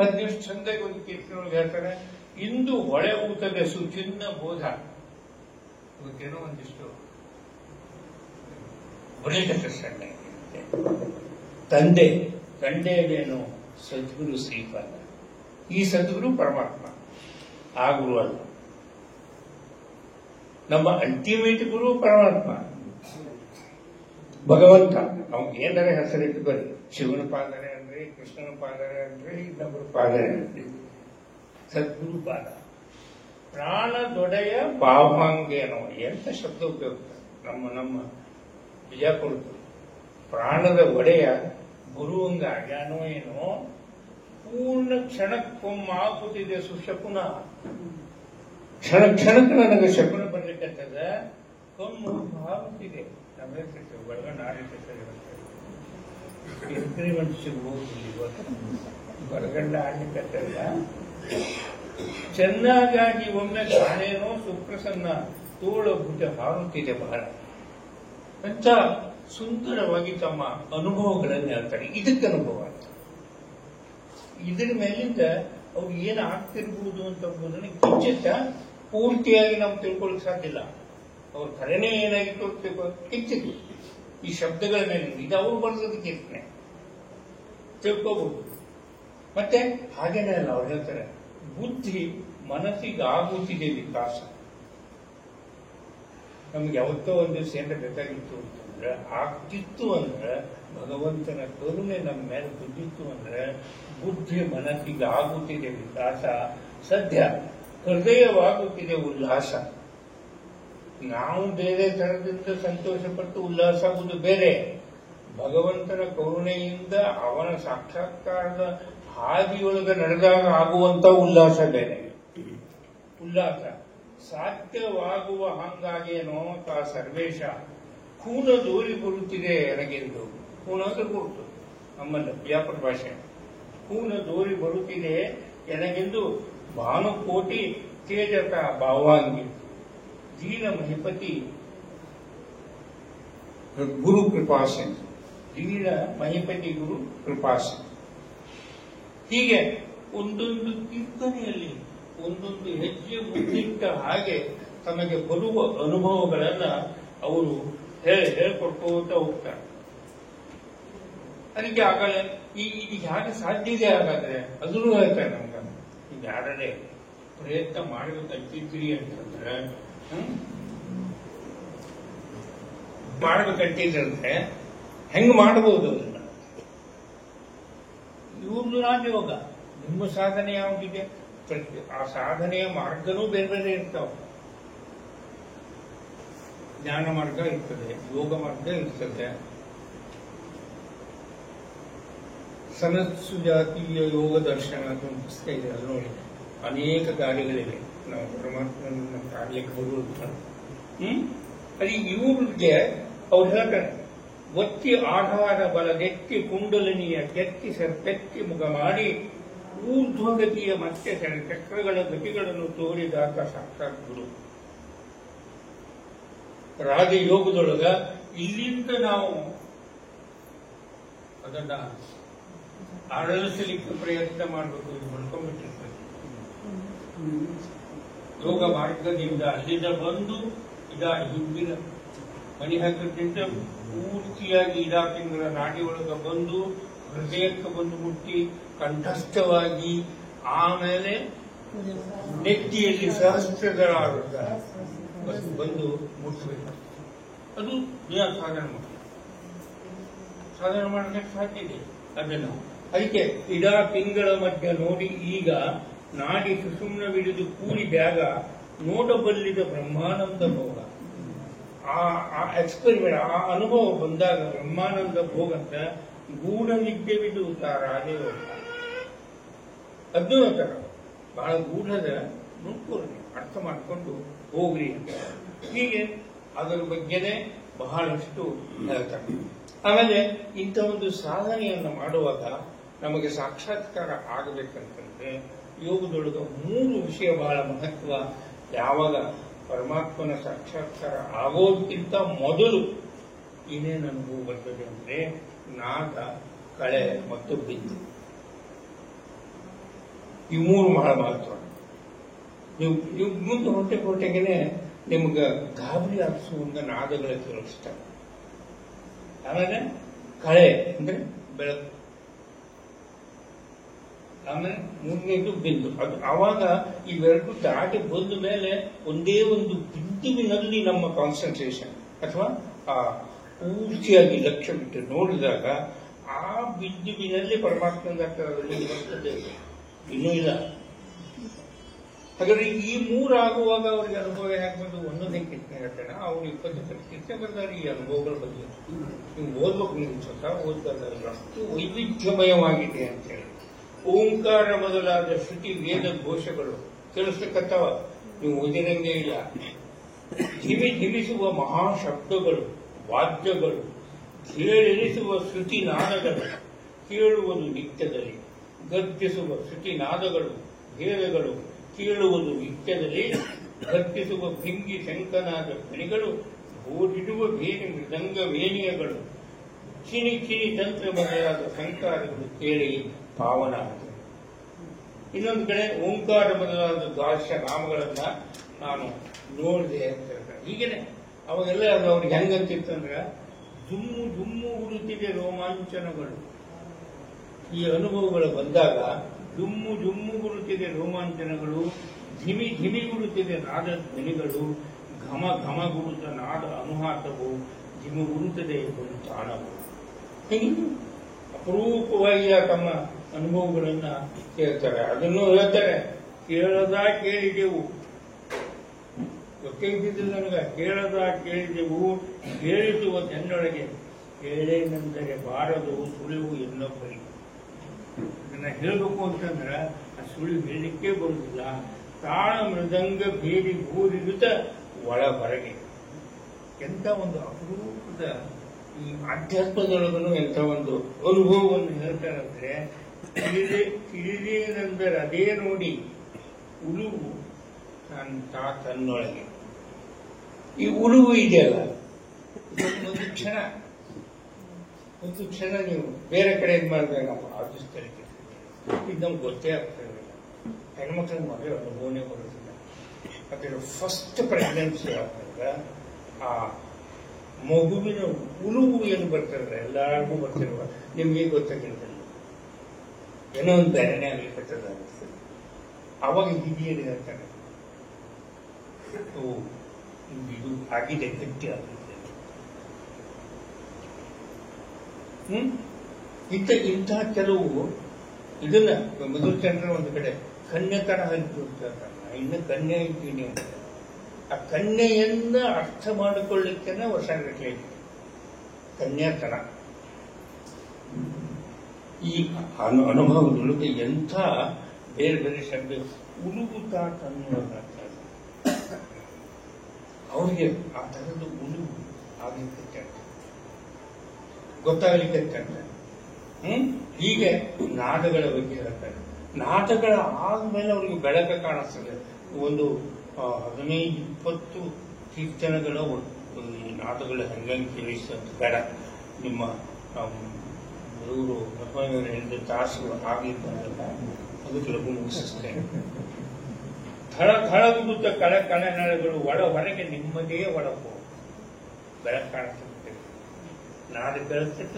ಅದೆಷ್ಟು ಚಂದಾಗಿ ಒಂದು ಕೀರ್ತನೆ ಹೇಳ್ತಾರೆ, ಇಂದು ಹೊಳೆ ಊತದೆ ಸುಚಿನ್ನ ಬೋಧ. ಇವತ್ತೇನೋ ಒಂದಿಷ್ಟು ಹೊಳೆಗಟ್ಟ ಸಣ್ಣ ತಂದೆಯದೇನು ಸದ್ಗುರು ಶ್ರೀಪಾದ. ಈ ಸದ್ಗುರು ಪರಮಾತ್ಮ, ಆ ಗುರು ಅಲ್ಲ. ನಮ್ಮ ಅಲ್ಟಿಮೇಟ್ ಗುರು ಪರಮಾತ್ಮ ಭಗವಂತ. ಅವ್ನಿಗೆ ಏನಾರ ಹೆಸರಿಟ್ಟು ಬರ್ರಿ, ಶಿವನ ಪಾದನೆ ಅಂದ್ರೆ, ಕೃಷ್ಣನ ಪಾದನೆ ಅಂದ್ರೆ, ಇನ್ನೊಬ್ಬರ ಪಾದನೆ ಅಂದ್ರೆ, ಸದ್ಗುರು ಪಾದ. ಪ್ರಾಣದೊಡೆಯ ಭಾವಾಂಗೇನೋ ಎಂತ ಶಬ್ದ ಉಪಯೋಗಿಸ್ತಾರೆ ನಮ್ಮ ಬಿಜಾಪುರದ. ಪ್ರಾಣದ ಒಡೆಯ ಗುರುವಂಗ ಆಗ್ಯಾನೋ ಏನೋ, ಪೂರ್ಣ ಕ್ಷಣಕ್ಕೊಮ್ಮಾಗುತ್ತಿದೆ ಸುಶಕುನ. ಕ್ಷಣಕ್ಕೆ ನನಗೆ ಶಕುನ ಬರ್ಲಿಕ್ಕತ್ತದ, ಕೊಮ್ಮು ಆಗುತ್ತಿದೆ. ಬೆಳಗಣ್ಣ ಎಕ್ರಿಮೆಂಟ್ ಸಿಗ್ಬಹುದು, ಬರಗಂಡ ಆಡ್ಲಿಕ್ಕತ್ತದ. ಚೆನ್ನಾಗಾಗಿ ಒಮ್ಮೆ ಕಾಣೇನೋ ಸುಪ್ರಸನ್ನ, ತೋಳ ಭುಜ ಹಾರುತ್ತಿದೆ ಬಹಳ ಅಂತ ಸುಂದರವಾಗಿ ತಮ್ಮ ಅನುಭವಗಳನ್ನು ಹೇಳ್ತಾರೆ. ಇದಕ್ಕೆ ಅನುಭವ ಅಂತ. ಇದರ ಮೇಲಿಂದ ಅವ್ರು ಏನು ಆಗ್ತಿರ್ಬೋದು ಅಂತಂಬುದನ್ನು ಕಿಂಚಿತ್ತ ಪೂರ್ತಿಯಾಗಿ ನಾವು ತಿಳ್ಕೊಳ್ಳಿಕ್ ಸಾಧ್ಯ ಇಲ್ಲ. ಅವ್ರ ಕರೆನೇ ಏನಾಗಿತ್ತು ಕಿಂಚಿತ್ತು ಈ ಶಬ್ದಗಳ ಮೇಲೆ. ಇದು ಅವ್ರು ಬರೆದದ ಕೀರ್ತನೆ ತಿಳ್ಕೋಬಹುದು. ಮತ್ತೆ ಹಾಗೇನೆ ಅಲ್ಲ, ಅವ್ರು ಹೇಳ್ತಾರೆ, ಬುದ್ಧಿ ಮನಸ್ಸಿಗೆ ಆಗುತ್ತಿದೆ ವಿಕಾಸ. ನಮ್ಗೆ ಯಾವತ್ತೋ ಒಂದು ದಿವಸ ಏನಾರ ಬೇಕಾಗಿತ್ತು ಅಂತಂದ್ರೆ, ಆಗ್ತಿತ್ತು ಅಂದ್ರೆ, ಭಗವಂತನ ಕರುಣೆ ನಮ್ಮ ಮೇಲೆ ಬಿದ್ದಿತ್ತು ಅಂದ್ರೆ, ಬುದ್ಧಿ ಮನಸ್ಸಿಗೆ ಆಗುತ್ತಿದೆ ವಿಕಾಸ. ಸದ್ಯ ಹೃದಯವಾಗುತ್ತಿದೆ ಉಲ್ಲಾಸ. ನಾವು ಬೇರೆ ತರದಿಂದ ಸಂತೋಷಪಟ್ಟು ಉಲ್ಲಾಸ ಆಗುವುದು ಬೇರೆ. ಭಗವಂತನ ಕರುಣೆಯಿಂದ ಅವನ ಸಾಕ್ಷಾತ್ಕಾರದ ಹಾದಿಯೊಳಗೆ ನಡೆದಾಗ ಆಗುವಂತ ಉಲ್ಲಾಸ ಬೇರೆ. ಉಲ್ಲಾಸ ಸಾಧ್ಯವಾಗುವ ಹಂಗಾಗೇನೋ ತಾ ಸರ್ವೇಶ ಕೂನ ದೂರಿ ಬರುತ್ತಿದೆ ನನಗೆಂದು. ಕೂನ ಅಂತ ಕೊಡ್ತು ನಮ್ಮಲ್ಲಿ ವ್ಯಾಪಾರ ಭಾಷೆ. ಕೂನ ದೂರಿ ಬರುತ್ತಿದೆ ನನಗೆಂದು ಭಾನುಕೋಟಿ ತೇಜತ ಭಾವಾಂಗಿ ದೀನ ಮಹಿಪತಿ ಗುರು ಕೃಪಾಸನ್. ದೀನ ಮಹಿಪತಿ ಗುರು ಕೃಪಾಸನ್. ಹೀಗೆ ಒಂದೊಂದು ಕೀರ್ತನೆಯಲ್ಲಿ ಒಂದೊಂದು ಹೆಜ್ಜೆ ಮುಂದಿಟ್ಟ ಹಾಗೆ ತಮಗೆ ಬರುವ ಅನುಭವಗಳನ್ನ ಅವರು ಹೇಳ್ಕೊಡ್ಕೋತ ಹೋಗ್ತಾರೆ. ಅದಕ್ಕೆ ಆಗಲೇ ಇದು ಯಾಕೆ ಸಾಧ್ಯ ಇದೆ ಹಾಗಾದ್ರೆ ಅದನ್ನು ಹೇಳ್ತಾರೆ ನಮ್ಗೆ. ಈಗ ಯಾರೇ ಪ್ರಯತ್ನ ಮಾಡಬೇಕಂತಿದ್ರಿ ಅಂತಂದ್ರೆ ಮಾಡಬೇಕಂತಿದ್ರೆ ಹೆಂಗ್ ಮಾಡಬಹುದು ಅದನ್ನ? ಇವ್ರದ್ದು ರಾಜಯೋಗ. ನಿಮ್ಮ ಸಾಧನೆ ಯಾವುದಿದೆ? ಆ ಸಾಧನೆಯ ಮಾರ್ಗನೂ ಬೇರೆ ಬೇರೆ ಇರ್ತಾವ. ಜ್ಞಾನ ಮಾರ್ಗ ಇರ್ತದೆ, ಯೋಗ ಮಾರ್ಗ ಇರ್ತದೆ. ಸನತ್ಸು ಜಾತೀಯ ಯೋಗ ದರ್ಶನ ಅಂತ ಒಂದು ಪುಸ್ತಕ ಇದೆ, ಅದು ನೋಡಿ. ಅನೇಕ ದಾರಿಗಳಿವೆ ನಾವು ಪರಮಾತ್ಮನ ಕಾರ್ಯಕ್ಕೆ ಹೋಗುವುದು. ಅದು ಇವ್ರಿಗೆ ಅವ್ರು ಹೇಳ್ತಾರೆ, ಒತ್ತಿ ಆಧಾರ ಬಲದೆತ್ತಿ ಕುಂಡಲಿನಿಯ ತೆತ್ತಿ ಮುಖ ಮಾಡಿ ಊರ್ಧ್ವಗತಿಯ ಮತ್ತೆ ಚಕ್ರಗಳ ಗತಿಗಳನ್ನು ತೋರಿದಾತ ಸಾಕ್ಷಾತ್ ಗುರು. ರಾಜಯೋಗದೊಳಗ ಇಲ್ಲಿಂದ ನಾವು ಅದನ್ನ ಅರಳಿಸಲಿಕ್ಕೆ ಪ್ರಯತ್ನ ಮಾಡಬೇಕು. ಇದು ಮಾಡ್ಕೊಂಡ್ಬಿಟ್ಟಿರ್ತದೆ. ಯೋಗ ಮಾರ್ಗದಿಂದ ಅಲ್ಲಿಂದ ಬಂದು ಹಿಂದಿನ ಮನೆ ಹಕ್ಕದಿಂದ ಪೂರ್ತಿಯಾಗಿ ಇದಾ ತಿಂಗಳ ನಾಡಿ ಒಳಗ ಬಂದು ಹೃದಯಕ್ಕೆ ಬಂದು ಮುಟ್ಟಿ ಕಂಠಸ್ಥವಾಗಿ ಆಮೇಲೆ ನೆತ್ತಿಯಲ್ಲಿ ಸಹಸ್ರದಳ ಬಂದು ಮುಟ್ಟಬೇಕು. ಅದು ಸಾಧನೆ ಮಾಡಲಿಕ್ಕೆ ಸಾಧ್ಯ ಇದೆ. ಅದನ್ನು ಅದಕ್ಕೆ ಇದಾ ತಿಂಗಳ ಮಧ್ಯ ನೋಡಿ ಈಗ ನಾಡಿ ಸುಷುಮ್ನವಿಡಿದು ಕೂಡಿ ಬ್ಯಾಗ ನೋಡಬಲ್ಲಿದ ಬ್ರಹ್ಮಾನಂದ ಭೋಗ. ಆ ಎಕ್ಸ್ಪೆರಿಮೆಂಟ್, ಆ ಅನುಭವ ಬಂದಾಗ ಬ್ರಹ್ಮಾನಂದ ಭೋಗ ಅಂತ ಗೂಢ ವಿದ್ಯೆವಿದು ರಾಜಯೋಗ. ಅದನ್ನೂ ತರ ಬಹಳ ಗೂಢದ ನುಡ್ಕೋರಿ ಅರ್ಥ ಮಾಡಿಕೊಂಡು ಹೋಗ್ರಿ ಅಂತ. ಹೀಗೆ ಅದರ ಬಗ್ಗೆನೆ ಬಹಳಷ್ಟು ಹೇಳ್ತಾರೆ. ಆಮೇಲೆ ಇಂಥ ಒಂದು ಸಾಧನೆಯನ್ನು ಮಾಡುವಾಗ ನಮಗೆ ಸಾಕ್ಷಾತ್ಕಾರ ಆಗಬೇಕಂತಂದ್ರೆ ಯೋಗದೊಳಗ 3 ವಿಷಯ ಬಹಳ ಮಹತ್ವ. ಯಾವಾಗ ಪರಮಾತ್ಮನ ಸಾಕ್ಷಾತ್ಕಾರ ಆಗೋದಕ್ಕಿಂತ ಮೊದಲು ಏನೇನು ಅನುಭವ ಬರ್ತದೆ ಅಂದ್ರೆ ನಾದ, ಕಳೆ ಮತ್ತು ಬಿಂದು. ಈ 3 ಬಹಳ ಮಹತ್ವ. ನೀವು ಮುಂದೆ ಹೊಟ್ಟೆಗೆನೆ ನಿಮ್ಗೆ ಗಾಬರಿ ಆಗಿಸುವಂತ ನಾದಗಳ ಕೇಳಿಸ್ತಾರೆ. ಆಮೇಲೆ ಕಳೆ ಅಂದ್ರೆ ಬೆಳಕು, ಆಮೇಲೆ 3ನೇದು ಬಿಂದು. ಅದು ಆವಾಗ ಇವೆರಡು ದಾಟಿ ಬಂದ ಮೇಲೆ ಒಂದೇ ಒಂದು ಬಿಂದುವಿನಲ್ಲಿ ನಮ್ಮ ಕಾನ್ಸಂಟ್ರೇಷನ್ ಅಥವಾ ಆ ಪೂರ್ತಿಯಾಗಿ ಲಕ್ಷ್ಯ ಬಿಟ್ಟು ನೋಡಿದಾಗ ಆ ಬಿಂದುವಿನಲ್ಲಿ ಪರಮಾತ್ಮನ ಬರ್ತದೆ, ಇನ್ನೂ ಇಲ್ಲ. ಹಾಗಾದ್ರೆ ಈ 3 ಆಗುವಾಗ ಅವ್ರಿಗೆ ಅನುಭವ ಯಾಕಂದ್ರೆ ಒಂದೊಂದೇ ಕಿರ್ತನೆ ಹೇಳ್ತಾನೆ. ಅವ್ರು 20 ಕಿರ್ತನೆ ಬರ್ತಾರೆ ಈ ಅನುಭವಗಳ ಬಗ್ಗೆ. ನೀವು ಓದ್ಬೇಕು, ನೀವು ಸ್ವತಃ ಓದ್ತಾರೆ. ಅಷ್ಟು ವೈವಿಧ್ಯಮಯವಾಗಿದೆ ಅಂತ ಹೇಳಿ ಓಂಕಾರ ಮೊದಲಾದ ಶ್ರುತಿ ವೇದ ಘೋಷಗಳು ಕೇಳಿಸ್ಲಿಕ್ಕತ್ತವ. ನೀವು ಓದಿರಂಗೇ ಇಲ್ಲ. ಧಿಮಿಸುವ ಮಹಾಶಬ್ದಗಳು, ವಾದ್ಯಗಳು, ಕೇಳಿಸುವ ಶ್ರುತಿ ನಾದಗಳು ಕೇಳುವುದು ನಿತ್ಯದಲ್ಲಿ. ಗರ್ಜಿಸುವ ಶ್ರುತಿ ನಾದಗಳು, ಭೇದಗಳು ಕೇಳುವುದು ನಿತ್ಯದಲ್ಲಿ. ಗರ್ಜಿಸುವ ಭೃಂಗಿ ಶಂಕನಾದ ಧ್ವನಿಗಳು, ಬೋಧಿಡುವ ಬೇನೆ ಮೃದಂಗ ವೇಣಿಯಗಳು, ಚಿನಿ ತಂತ್ರ ಮೊದಲಾದ ಸಂಕಾರಗಳು ಕೇಳಿ ಪಾವನ ಆಗ್ತದೆ. ಇನ್ನೊಂದು ಕಡೆ ಓಂಕಾರ ಮೊದಲಾದ ದ್ವಾದಶ ನಾಮಗಳನ್ನ ನಾನು ನೋಡಿದೆ ಅಂತ ಹೇಳ್ತಾರೆ. ಹೀಗೇನೆ ಅವಾಗೆಲ್ಲ ಅದು ಅವ್ರಿಗೆ ಹೆಂಗಂತಿತ್ತಂದ್ರೆ ಜುಮ್ಮು ಜುಮ್ಮು ಉರುತ್ತಿದೆ ರೋಮಾಂಚನಗಳು. ಈ ಅನುಭವಗಳು ಬಂದಾಗ ಜುಮ್ಮು ಜುಮ್ಮು ಗುರುತಿದೆ ರೋಮಾಂಚನಗಳು, ಧಿಮಿ ಗುರುತಿದೆ ನಾದ ಧ್ವನಿಗಳು, ಘಮ ಘಮ ಗುರುತ ನಾದ ಅನುಹಾತವು, ಧಿಮು ಗುರುತದೆ ಒಂದು ತಾಣವು. ಅಪರೂಪವಾಗಿ ತಮ್ಮ ಅನುಭವಗಳನ್ನ ಹೇಳ್ತಾರೆ. ಅದನ್ನು ಹೇಳ್ತಾರೆ. ಕೇಳದ ಕೇಳಿದೆವು, ಗೊತ್ತೇ ಇದ್ದಿದ್ದಿಲ್ಲ ನನಗ. ಕೇಳದ ಕೇಳಿದೆವು, ಕೇಳಿಸುವ ಜನರೊಳಗೆ ಕೇಳೇನೆಂದರೆ ಬಾರದು ಸುಳಿವು ಇನ್ನೊಬ್ಬರಿಗೆ. ಇದನ್ನ ಹೇಳಬೇಕು ಅಂತಂದ್ರೆ ಆ ಸುಳಿವು ಹೇಳಲಿಕ್ಕೆ ಬರುವುದಿಲ್ಲ. ತಾಳ ಮೃದಂಗ ಬೇಡಿ ಊರಿರುತ್ತ ಒಳ ಹೊರಗೆ. ಎಂಥ ಒಂದು ಅಪರೂಪದ ಈ ಆಧ್ಯಾತ್ಮದೊಳಗೂ ಎಂಥ ಒಂದು ಅನುಭವವನ್ನು ಹೇಳ್ತಾರಂದ್ರೆ, ತಿಳಿದೇನೆಂದರೆ ಅದೇ ನೋಡಿ ಉಳುವು ತನ್ನೊಳಗೆ. ಈ ಉಳುವು ಇದೆಯಲ್ಲ, ಒಂದು ಕ್ಷಣ ನೀವು ಬೇರೆ ಕಡೆ ಇದು ಮಾಡಿದಾಗ ನಾವು ಆದಿಸ್ತಾರೆ, ಇದು ನಮ್ಗೆ ಗೊತ್ತೇ ಆಗ್ತಾ ಇರಲಿಲ್ಲ. ಹೆಣ್ಮಕ್ಳಿಗೆ ಮದುವೆ ಅನುಭವನೇ ಬರೋದಿಲ್ಲ. ಯಾಕಂದ್ರೆ ಫಸ್ಟ್ ಪ್ರೆಗ್ನೆನ್ಸಿ ಆದಾಗ ಆ ಮಗುವಿನ ಉಳುವು ಏನು ಬರ್ತಾರಲ್ಲ, ಎಲ್ಲರಿಗೂ ಬರ್ತಿರುವ, ನಿಮ್ಗೆ ಗೊತ್ತಾಗಿರ್ತದೆ, ಏನೋ ಒಂದು ಬೇರೆನೇ ಆಗ್ಲಿಕ್ಕತ್ತದ ಅನಿಸ್ತದೆ. ಅವಾಗ ಹಿರಿಯರು ಹೇಳ್ತಾರೆ, ಇದು ಆಗಿದೆ, ಗಟ್ಟಿ ಆಗಿದೆ. ಇಂತಹ ಕೆಲವು ಇದನ್ನ ಮಧುಚಂದ್ರ ಒಂದು ಕಡೆ ಕನ್ಯತನ ಹರಿತು ಅಂತ ಇನ್ನು ಕನ್ಯೆ ಇದ್ದೀನಿ ಅಂತ. ಆ ಕನ್ಯೆಯನ್ನ ಅರ್ಥ ಮಾಡಿಕೊಳ್ಳಿಕ್ಕೇನೆ ವರ್ಷಗಟ್ಟಲೆ ಕನ್ಯಾತನ. ಈ ಅನುಭವದೊಳಗೆ ಎಂಥ ಬೇರೆ ಬೇರೆ ಶಬ್ದ ಉಳುಗುತ್ತಾ ತನ್ನುವಾಗ ಅವರಿಗೆ ಆ ಥರದ ಉಳುವು ಆಗ್ಲಿಕ್ಕೆ ಗೊತ್ತಾಗಲಿಕ್ಕೆ ಹೀಗೆ ನಾದಗಳ ಬಗ್ಗೆ ಹೇಳ್ತಾರೆ. ನಾದಗಳ ಆದ್ಮೇಲೆ ಅವ್ರಿಗೆ ಬೆಳಕ ಕಾಣಿಸ್ತದೆ. ಒಂದು 15-20 ಕೀರ್ತನೆಗಳ ಈ ನಾದಗಳ ಹಂಗಂಗೆ ಕೇಳಿಸ್ತಂತ ಬೇಡ. ನಿಮ್ಮ ಇವರು ಮಧ್ವರು ಹೇಳಿದ ತಾಸುಗಳು ಆಗ್ಲಿಕ್ಕೆ ಅದಕ್ಕೆ ಲಘು ಮುಗಿಸ್ತೇನೆ. ಥಳ ಥಳಗುತ್ತ ಕಳೆಗಳು ಒಳ ಹೊರಗೆ ನಿಮ್ಮದೇ ಒಳಪು ಬೆಳಕು ಕಾಣಿಸುತ್ತೆ. ನಾಡು ಬೆಳೆಸುತ್ತ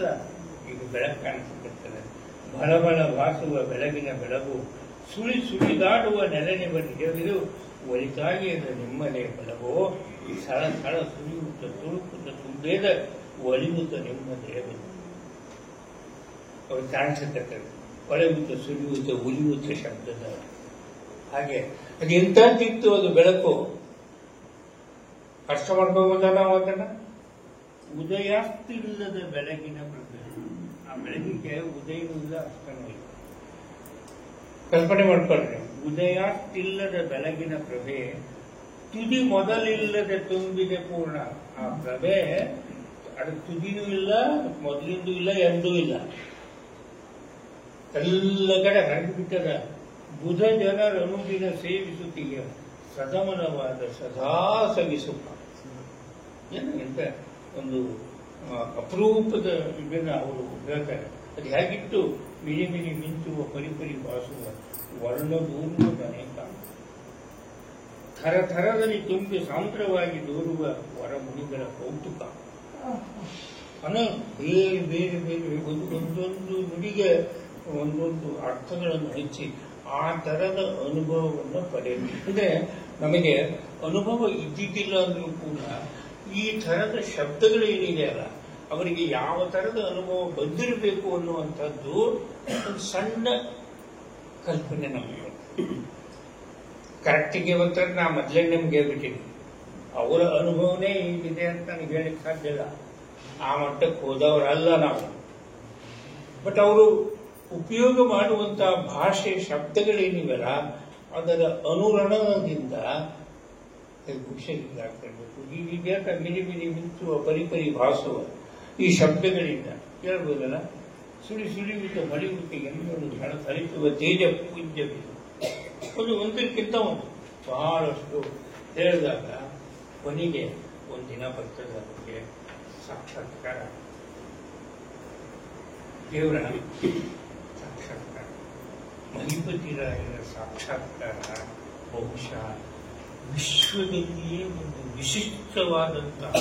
ಈಗ ಬೆಳಕು ಕಾಣಿಸುತ್ತಿರ್ತದೆ. ಬಳ ಬಳ ವಾಸುವ ಬೆಳಗಿನ ಬೆಳಗು ಸುಳಿ ಸುಳಿದಾಡುವ ನೆಲನಿವರಿಗೆದು ಒಳಿತಾಗಿ ಅದು ನಿಮ್ಮದೇ ಬೆಳಗೋ. ಈ ಸ್ಥಳ ಸ್ಥಳ ಸುಳಿಯುತ್ತ ತುಳುಕುತ್ತ ತುಂಬೇದ ಒಲಿಯುತ್ತ ನಿಮ್ಮದೇ ಅವ್ರು ಕಾಣಿಸುತ್ತದೆ. ಒಳಗುತ್ತ ಸುಳಿಯುತ್ತ ಉಲಿಯುತ್ತ ಶಬ್ದದ ಹಾಗೆ ಅದು ಎಂಥದ್ದಿತ್ತು ಅದು ಬೆಳಕು. ಅರ್ಥ ಮಾಡ್ಕೋಬೋದ ನಾವು ಅದನ್ನ. ಉದಯಾಸ್ತಿಲ್ಲದ ಬೆಳಗಿನ ಪ್ರಭೆ. ಆ ಬೆಳಗಿಗೆ ಉದಯವೂ ಇಲ್ಲ, ಅಸ್ತನೂ ಇಲ್ಲ. ಕಲ್ಪನೆ ಮಾಡ್ಕೊಳ್ರಿ. ಉದಯಾಸ್ತಿಲ್ಲದ ಬೆಳಗಿನ ಪ್ರಭೆ, ತುದಿ ಮೊದಲಿಲ್ಲದೆ ತುಂಬಿದೆ ಪೂರ್ಣ. ಆ ಪ್ರಭೆ ಅದು ತುದಿನೂ ಇಲ್ಲ, ಮೊದಲಿಂದೂ ಇಲ್ಲ, ಎಂದೂ ಇಲ್ಲ, ಎಲ್ಲ ಕಡೆ ಹರಡಿಬಿಟ್ಟದ. ಬುಧ ಜನರ ಅನುದಿನ ಸೇವಿಸುತ್ತೀಗ ಸದಮನವಾದ ಸದಾ ಸವಿಸುತ್ತ. ಏನು ಎಂತ ಒಂದು ಅಪರೂಪದ ಇದನ್ನು ಅವರು ಹೇಳ್ತಾರೆ. ಅದು ಹೇಗಿಟ್ಟು ಮಿನಿ ಮಿನಿ ಮಿಂಚುವ ಪರಿಪರಿ ಬಾಸುವ ವರ್ಣದೂರುವ ಅನೇಕ ಥರಥರದಲ್ಲಿ ತುಂಬಿ ಸಾಂದ್ರವಾಗಿ ದೂರುವ ವರಮುನಿಗಳ ಕೌತುಕ. ಬೇರೆ ಬೇರೆ ಬೇರೆ ಒಂದೊಂದು ನುಡಿಗೆ ಒಂದೊಂದು ಅರ್ಥಗಳನ್ನು ಹೆಚ್ಚಿ ಆ ತರದ ಅನುಭವವನ್ನು ಪಡೆಯಬೇಕು. ಅಂದ್ರೆ ನಮಗೆ ಅನುಭವ ಇದ್ದಿದ್ದಿಲ್ಲ ಅಂದ್ರೂ ಕೂಡ ಈ ಥರದ ಶಬ್ದಗಳು ಏನಿದೆಯಲ್ಲ, ಅವರಿಗೆ ಯಾವ ಥರದ ಅನುಭವ ಬಂದಿರಬೇಕು ಅನ್ನುವಂಥದ್ದು ಒಂದು ಸಣ್ಣ ಕಲ್ಪನೆ ನಮಗೆ. ಕರೆಕ್ಟಿಗೆ ಒಂಥರ ನಾ ಮೊದಲೇ ನಿಮ್ಗೆ ಹೇಳ್ಬಿಟ್ಟಿದ್ದೀನಿ, ಅವರ ಅನುಭವನೇ ಹೀಗಿದೆ ಅಂತ ನನಗೆ ಹೇಳಿಕ್ಕೆ ಸಾಧ್ಯ ಇಲ್ಲ. ಆ ಮಟ್ಟಕ್ಕೆ ಹೋದವರಲ್ಲ ನಾವು. ಬಟ್ ಅವರು ಉಪಯೋಗ ಮಾಡುವಂತಹ ಭಾಷೆ ಶಬ್ದಗಳೇನಿವಲ್ಲ, ಅದರ ಅನುರಣನದಿಂದ ಖುಷಿಯಾಗ್ತಿರ್ಬೇಕು. ಹೀಗೆ ಮಿನಿ ಮಿನಿ ಮಿಂಚುವ ಪರಿಪರಿ ಭಾಸುವ ಈ ಶಬ್ದಗಳಿಂದ ಕೇಳ್ಬೋದಲ್ಲ. ಸುಳಿ ಸುಳಿಯುತ್ತ ಮಳಿಯುತ್ತೆ ಎಂದೊಂದು ಝಳ ಸರಿಸುವ ತೇಜ ಪೂಜ್ಯ ಒಂದಕ್ಕಿಂತ ಒಂದು ಬಹಳಷ್ಟು ಹೇಳಿದಾಗ ಕೊನೆಗೆ ಒಂದಿನ ಬರ್ತದೆ ಅದಕ್ಕೆ ಸಾಕ್ಷಾತ್ಕಾರ, ದೇವರ ಸಾಕ್ಷಾತ್ಕಾರ, ಮಹಿಪತಿರಾಯರ ಸಾಕ್ಷಾತ್ಕಾರ. ಬಹುಶಃ ವಿಶ್ವದಲ್ಲಿಯೇ ಒಂದು ವಿಶಿಷ್ಟವಾದಂತಹ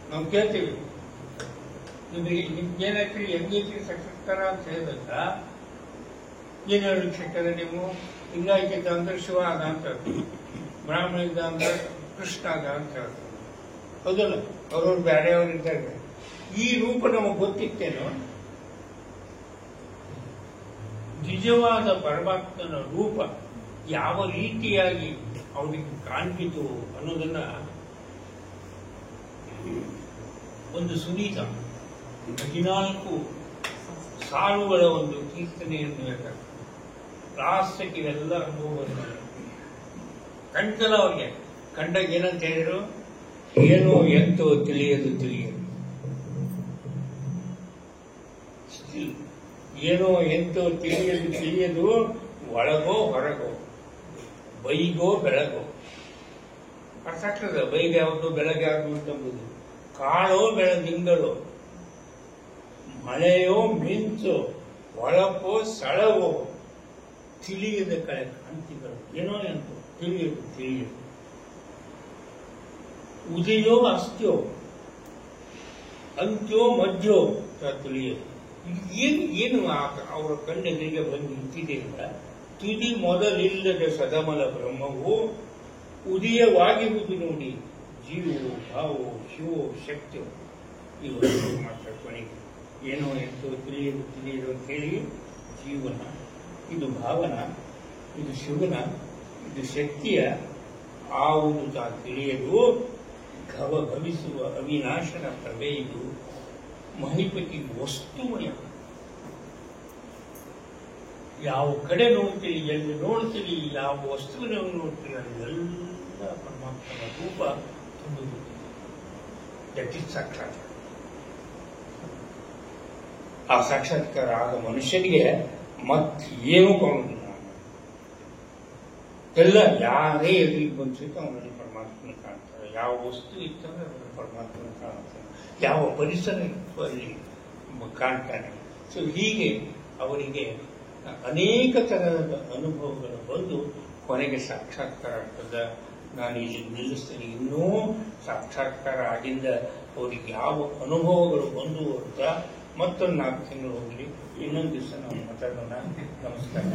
ನಾವು ಕೇಳ್ತೀವಿ. ನಿಮಗೆ ನಿಮ್ಗೇನಾಗ್ತಿ ಹೆಂಗೈತಿ ಸಾಕ್ಷಾತ್ಕಾರ ಅಂತ ಹೇಳಿದಾಗ ಏನು ಹೇಳಲಿಕ್ಕೆ ನೀವು ಲಿಂಗಾಯತ ಅಂದ್ರೆ ಶಿವ ಆದ ಅಂತ ಹೇಳ್ತೀವಿ, ಬ್ರಾಹ್ಮಣ ಇದ್ದ ಅಂದ್ರೆ ಕೃಷ್ಣ ಆದ ಅಂತ ಹೇಳ್ತಾರೆ. ಹೌದಲ್ಲ, ಅವ್ರವ್ರು ಬೇರೆಯವ್ರು ಇದ್ದಾರೆ. ಈ ರೂಪ ನಮಗೆ ಗೊತ್ತಿತ್ತೇನೋ? ನಿಜವಾದ ಪರಮಾತ್ಮನ ರೂಪ ಯಾವ ರೀತಿಯಾಗಿ ಅವನಿಗೆ ಕಾಣ್ತಿತು ಅನ್ನೋದನ್ನ ಒಂದು ಸುನೀತ 14 ಸಾಲುಗಳ ಒಂದು ಕೀರ್ತನೆಯನ್ನು ಹೇಳ್ತಾರೆ. ಲಾಸ್ಟಕ್ಕೆ ಇವೆಲ್ಲ ಅನುಭವ ಕಣ್ತಲ್ಲ ಅವ್ರಿಗೆ. ಕಂಡಾಗ ಏನಂತ ಹೇಳಿದ್ರು, ಏನೋ ಎಂತೋ ತಿಳಿಯದು ಏನೋ ಎಂತೋ ತಿಳಿಯದು ಒಳಗೋ ಹೊರಗೋ, ಬೈಗೋ ಬೆಳಗೋ. ಅರ್ಥ ಆಗ್ತದೆ, ಬೈಗ ಯಾವುದು ಬೆಳಗ್ಗೆ ಯಾವುದು ಅಂತಂಬುದು. ಕಾಳೋ ಬೆಳದಿಂಗಳೋ, ಮಳೆಯೋ ಮಿಂಚೋ, ಒಳಪೋ ಸಳವೋ, ತಿಳಿಯದ ಕಳೆ ಕಾಂತಿಗಳು. ಏನೋ ಎಂತೋ ತಿಳಿಯದು. ಉದಯೋ ಅಸ್ತ್ಯೋ, ಅಂತ್ಯೋ ಮಧ್ಯ ತಿಳಿಯದು. ಏನು ಅವರ ಕಣ್ಣೆದುರಿಗೆ ಬಂದು ನಿಂತಿದೆ ಇಲ್ಲ. ತುದಿ ಮೊದಲಿಲ್ಲದ ಸದಮಲ ಬ್ರಹ್ಮವು ಉದಯವಾಗಿರುವುದು ನೋಡಿ. ಜೀವೋ ಭಾವೋ ಶಿವೋ ಶಕ್ತಿಯೋ ಇವರು ಮಾತ್ರ ಕೊನೆಗೆ ಏನೋ ಎಂತೋ ತಿಳಿಯದು ಅಂತ ಹೇಳಿ ಜೀವನ, ಇದು ಭಾವನ, ಇದು ಶಿವನ, ಇದು ಶಕ್ತಿಯ ಆವುದು ತಾ ತಿಳಿಯದು. ಭವಿಸುವ ಅವಿನಾಶನ ಪ್ರವೇದು ಮಹಿಪತಿ ವಸ್ತುಮಯ. ಯಾವ ಕಡೆ ನೋಡ್ತೀರಿ, ಎಲ್ಲಿ ನೋಡ್ತೀರಿ, ಯಾವ ವಸ್ತುವನ್ನು ನೋಡ್ತೀರಿ, ಅದೆಲ್ಲ ಪರಮಾತ್ಮನ ರೂಪ ತುಂಬುವುದು. ದಟ್ ಇಸ್ ಸಾಕ್ಷಾತ್ಕಾರ. ಆ ಸಾಕ್ಷಾತ್ಕಾರ ಆದ ಮನುಷ್ಯನಿಗೆ ಮತ್ತೇನೂ ಕಾಣುವುದಿಲ್ಲ. ಎಲ್ಲ ಯಾರೇ ಎದುರಿಗೆ ಬಂದಿತ್ತು ಅವನಲ್ಲಿ ಪರಮಾತ್ಮನ ಕಾಣ್ತಾರೆ. ಯಾವ ವಸ್ತು ಇತ್ತಂದ್ರೆ ಅದರಲ್ಲಿ ಪರಮಾತ್ಮನ ಕಾಣ್ತಾನೆ. ಯಾವ ಪರಿಸರ ಇತ್ತು ಅಲ್ಲಿ ಕಾಣ್ತಾನೆ. ಸೊ ಹೀಗೆ ಅವರಿಗೆ ಅನೇಕ ತರಹದ ಅನುಭವಗಳು ಬಂದು ಕೊನೆಗೆ ಸಾಕ್ಷಾತ್ಕಾರ ಆಗ್ತದ. ನಾನು ಇಲ್ಲಿ ನಿಲ್ಲಿಸ್ತೇನೆ. ಇನ್ನೂ ಸಾಕ್ಷಾತ್ಕಾರ ಆಗಿಂದ ಅವರಿಗೆ ಯಾವ ಅನುಭವಗಳು ಬಂದು ಅಂತ ಮತ್ತೊಂದು 4 ತಿಂಗಳು ಹೋಗಲಿ. ಇನ್ನೊಂದು ದಿವಸ ನಾವು ಮಾತಾಡೋಣ. ನಮಸ್ಕಾರ.